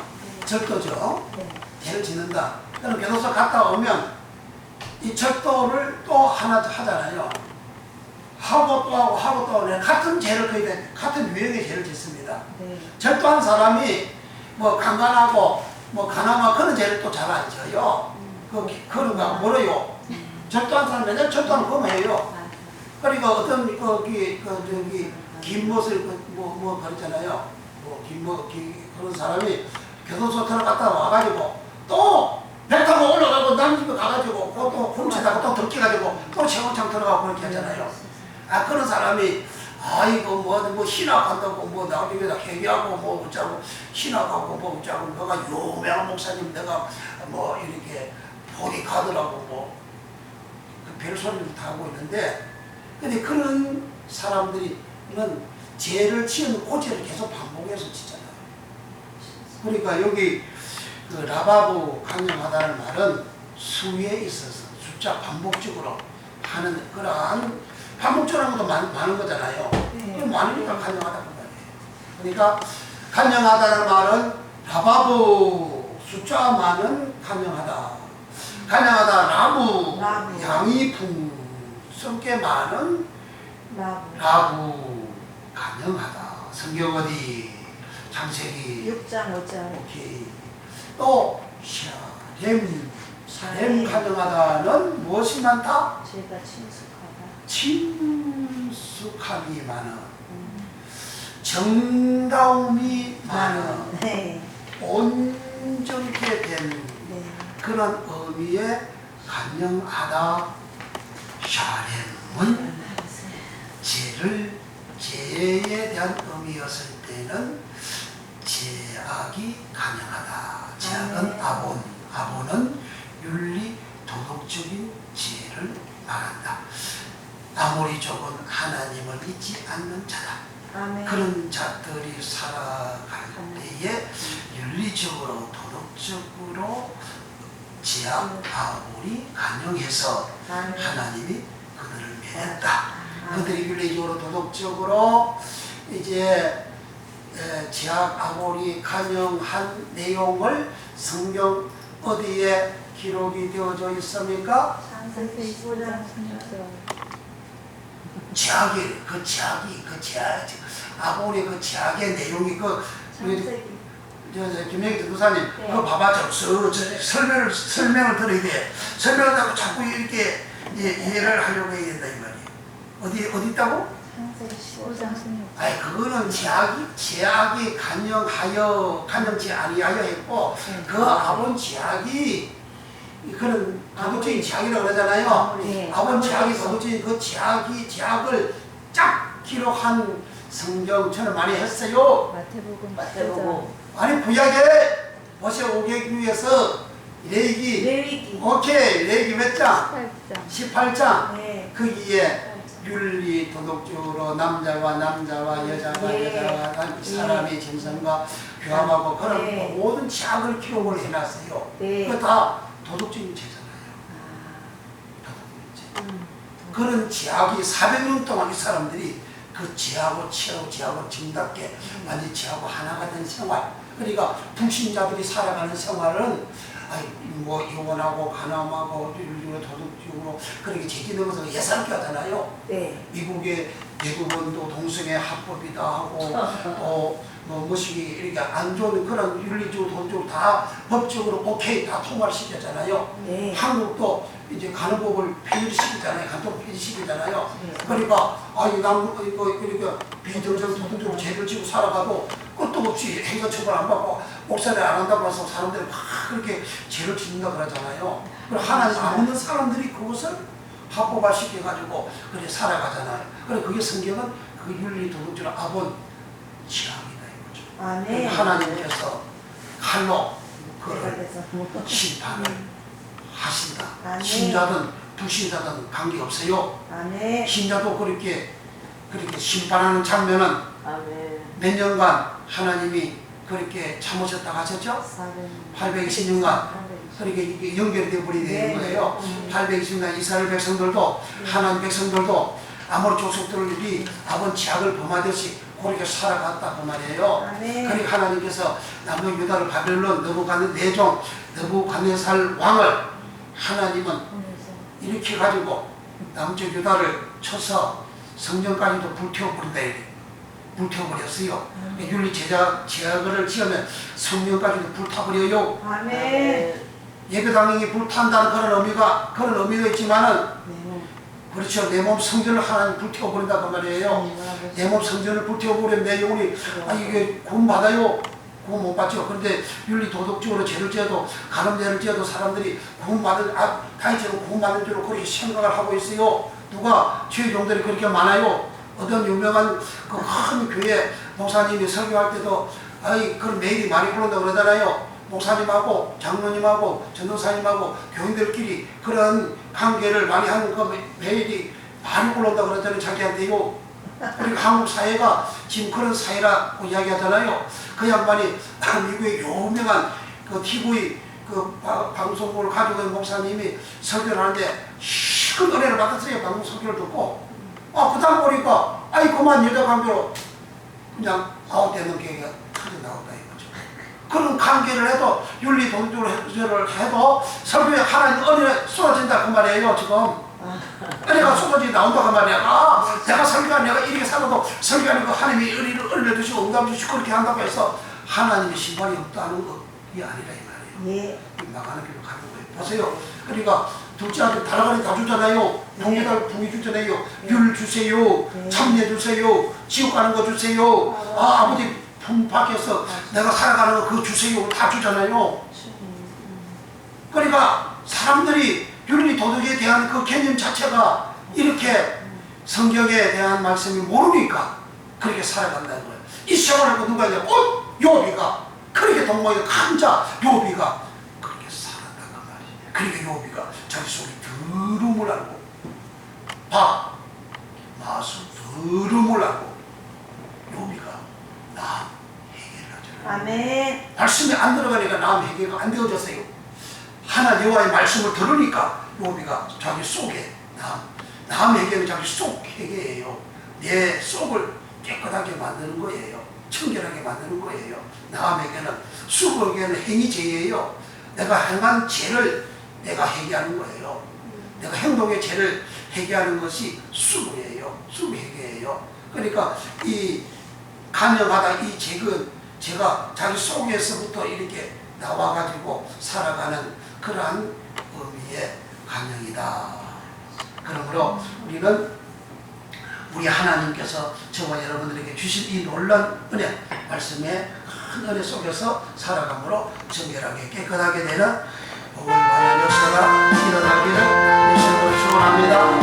Speaker 1: 절도죠. 죄를 짓는다. 그럼 교도소 갔다 오면 이 절도를 또 하나 하잖아요. 하고 또 하고 같은 죄를 거의 같은 유형의 죄를 짓습니다. 절도한 사람이 뭐 강간하고 뭐 가난하고 그런 죄를 또 잘 안 져요. 그런 거 모르요. 절도한 사람 맨날 절도하는 거만 해요. 그러니까 어떤 김못을 뭐 그랬잖아요. 그런 사람이 교도소 들어갔다 와가지고 또 배 타고 올라가고 남 집에 가가지고 또 훔치다가 또 들켜가지고 또 채원창 들어가고 그렇게 하잖아요. 그런 사람이 이거 뭐 신학한다고 뭐 나중에다 회개하고 뭐 어쩌고 신학하고 뭐 어쩌고 너가 유명한 목사님 내가 뭐 이렇게 보디가드라고 뭐 별소리를 다 하고 있는데 근데 그런 사람들이는 죄를 지은 고죄를 계속 반복해서 짓잖아요. 그러니까 여기 그 라바브 강령하다는 말은 수에 있어서 숫자 반복적으로 하는 그러한 반복적으로 하는 것도 많은 거잖아요. 그럼 많으니까 강령하다는 거예요. 그러니까 간영하다는 말은 라바브 숫자만은 간영하다. 간영하다 라부 양이 풍성게 많은 라부 간영하다. 성경 어디? 창세기
Speaker 2: 6장 5절.
Speaker 1: 오케이. 또 샤렘 간영하다는 무엇이 많다?
Speaker 2: 죄가 친숙하다.
Speaker 1: 친숙함이 많은 정다움이 많은
Speaker 2: 네.
Speaker 1: 온전케 된
Speaker 2: 네.
Speaker 1: 그런 의미의 간영하다. 샤렘은 죄에 대한 의미였을 때는 죄악이 간영하다. 죄악은 아본은 윤리 도덕적인 죄를 말한다. 아무리 적은 하나님을 믿지 않는 자다.
Speaker 2: 아멘.
Speaker 1: 그런 자들이 살아갈 때에 윤리적으로 도덕적으로 죄악 아무리 간영해서 하나님이 그들을 맺었다. 그들이 윤리적으로 도덕적으로 이제 죄악 아무리 간영한 내용을 성경 어디에 기록이 되어져 있습니까?
Speaker 2: 창세기 15장 16절.
Speaker 1: 죄악이 아무리 그 죄악의 내용이
Speaker 2: 창세기.
Speaker 1: 김영희 전도사님
Speaker 2: 네.
Speaker 1: 그거 봐봐 설명을 들어야 돼. 설명을 하고 자꾸 이렇게 이해를 하려고 해야 된다 이 말이에요. 어디 있다고?
Speaker 2: 창세기 15장 16절.
Speaker 1: 아니 그거는 죄악이 간영지 아니하여 했고 그 아본 죄악이 그런 도덕적인 죄악이라고 그러잖아요.
Speaker 2: 네.
Speaker 1: 아본 죄악이 도덕적인 그 죄악을 쫙 기록한 성경 저는 많이 했어요.
Speaker 2: 마태복음.
Speaker 1: 아니 구약에 모세오경에서 레위기 오케이 레위기 몇 장? 18장.
Speaker 2: 네.
Speaker 1: 거기에 윤리 도덕적으로 남자와 여자와 사람의 정성과 교합하고 그런 모든 죄악을 기록을 해놨어요. 그거 다 도덕적인 죄잖아요. 도덕적인 죄. 그런 죄악이 400년 동안 이 사람들이 그 죄하고 정답게 완전히 죄하고 하나가 된 생활. 그러니까 불신자들이 살아가는 생활은 뭐 이혼하고 가남하고 도덕적으로 그렇게 제기는 것을 예사롭게 하잖아요.
Speaker 2: 네.
Speaker 1: 미국의 대부분도 동성애 합법이다 하고 뭐 무엇이 이렇게 안 좋은 그런 윤리적으로 도덕적으로 다 법적으로 오케이 다 통과를 시켰잖아요.
Speaker 2: 네.
Speaker 1: 한국도 이제 가는 법을 폐지시키잖아요. 간통 폐지시키잖아요. 그러니까 그러니까 비정상 도덕적으로 죄를 지고 살아가도 끝도 없이 행정처벌 안 받고 목사를 안 한다고 해서 사람들이 막 그렇게 죄를 짓는다 그러잖아요. 그리고 하나님 안 믿는 사람들이 그것을 합법화 시켜가지고 그래 살아가잖아요. 그래 그게 성경은 그 윤리 도덕적으로 아본 죄악이다 이거죠.
Speaker 2: 아멘.
Speaker 1: 하나님께서 칼로 그를 심판을 하신다.
Speaker 2: 아멘.
Speaker 1: 신자든 불신자든 관계없어요.
Speaker 2: 아멘.
Speaker 1: 신자도 그렇게 심판하는 장면은 몇 년간 하나님이 그렇게 참으셨다고 하셨죠? 820년간 그렇게 이게 연결이 되어버리게 되는 거예요. 820년 이스라엘 백성들도 하나님 백성들도 아무리 족속들이 아번 죄악을 범하듯이 그렇게 살아갔다 그 말이에요. 그러니까 하나님께서 남쪽 유다를 바벨론 느부갓네살 왕을 하나님은 이렇게 가지고 남쪽 유다를 쳐서 성전까지도 불태워버린다 이래. 불태워버렸어요. 윤리 제약을 지으면 성령까지도 불타버려요.
Speaker 2: 아멘.
Speaker 1: 예배당이 불탄다는 그런 의미도 있지만은 그렇죠. 내 몸 성전을 하나님 불태워버린다 그 말이에요. 내 몸 성전을 불태워버리면 내 영혼이 이게 구원 받아요. 구원 못 받죠. 그런데 윤리 도덕적으로 죄를 지어도 간음죄를 지어도 사람들이 다이처럼 구원 받는 줄로 그렇게 생각을 하고 있어요. 누가 죄의 종들이 그렇게 많아요. 어떤 유명한 그 큰 교회 목사님이 설교할 때도 그런 메일이 많이 불러온다고 그러잖아요. 목사님하고 장로님하고 전도사님하고 교인들끼리 그런 관계를 많이 하는 그 메일이 많이 불러온다고 그러잖아요. 자기한테요. 그리고 한국 사회가 지금 그런 사회라고 이야기하잖아요. 그 양반이 미국의 유명한 그 TV 그 방송국을 가지고 있는 목사님이 설교를 하는데 큰 은혜를 받았어요. 방송 설교를 듣고. 그 다음 보니까 그만 여자 관계로 그냥 아웃되는 계기가 터져 나온다 이거죠. 그런 관계를 해도 윤리 동조를 해도 설교에 하나님 은혜가 쏟아진다 그 말이에요 지금. 은혜가 쏟아지 나온다 그 말이야. 아 내가 설교한 내가 이렇게 살아도 설교하는 거 하나님이 은혜를 주시고 응답 주시고 그렇게 한다고 해서 하나님의 신발이 없다는 것이 아니라 이 말이에요.
Speaker 2: 예.
Speaker 1: 나가는 길로 가는 거예요. 보세요. 그러니까 둘째 아들 다락아니 다 주잖아요. 동해달 붕이 주잖아요. 귤 주세요. 참내 주세요. 지옥 가는 거 주세요. 아버지 품 밖에서 내가 살아가는 거 그거 주세요. 다 주잖아요. 그러니까 사람들이 윤리 도덕에 대한 그 개념 자체가 이렇게 성경에 대한 말씀이 모르니까 그렇게 살아간다는 거예요. 이 시험을 하고 누가 이제 요비가 그렇게 동무의 강자 요비가 그렇게 살았다는 말이에요. 그러니까 요비가 자기 속에 더러움을 알고 마수 더러움을 알고 요비가 남 해결을 하잖아요.
Speaker 2: 아멘.
Speaker 1: 말씀이 안 들어가니까 남 해결가 안 되어졌어요. 하나 여호와의 말씀을 들으니까 요비가 자기 속에 남 해결은 자기 속 해결이에요. 내 속을 깨끗하게 만드는 거예요. 청결하게 만드는 거예요. 남에게는 수고에게는 행위죄예요. 내가 행한 죄를 내가 회개하는 거예요. 내가 행동의 죄를 회개하는 것이 수고예요. 수고 회개예요. 그러니까 이 간영하다 이 죄는 제가 자기 속에서부터 이렇게 나와가지고 살아가는 그러한 의미의 간영이다. 그러므로 우리는 우리 하나님께서 저와 여러분들에게 주신 이 놀라운 은혜, 말씀의 큰 은혜 속에서 살아감으로 정결하게 깨끗하게 되는 복을 받는 역사가 일어나기를 예수님으로 축원합니다.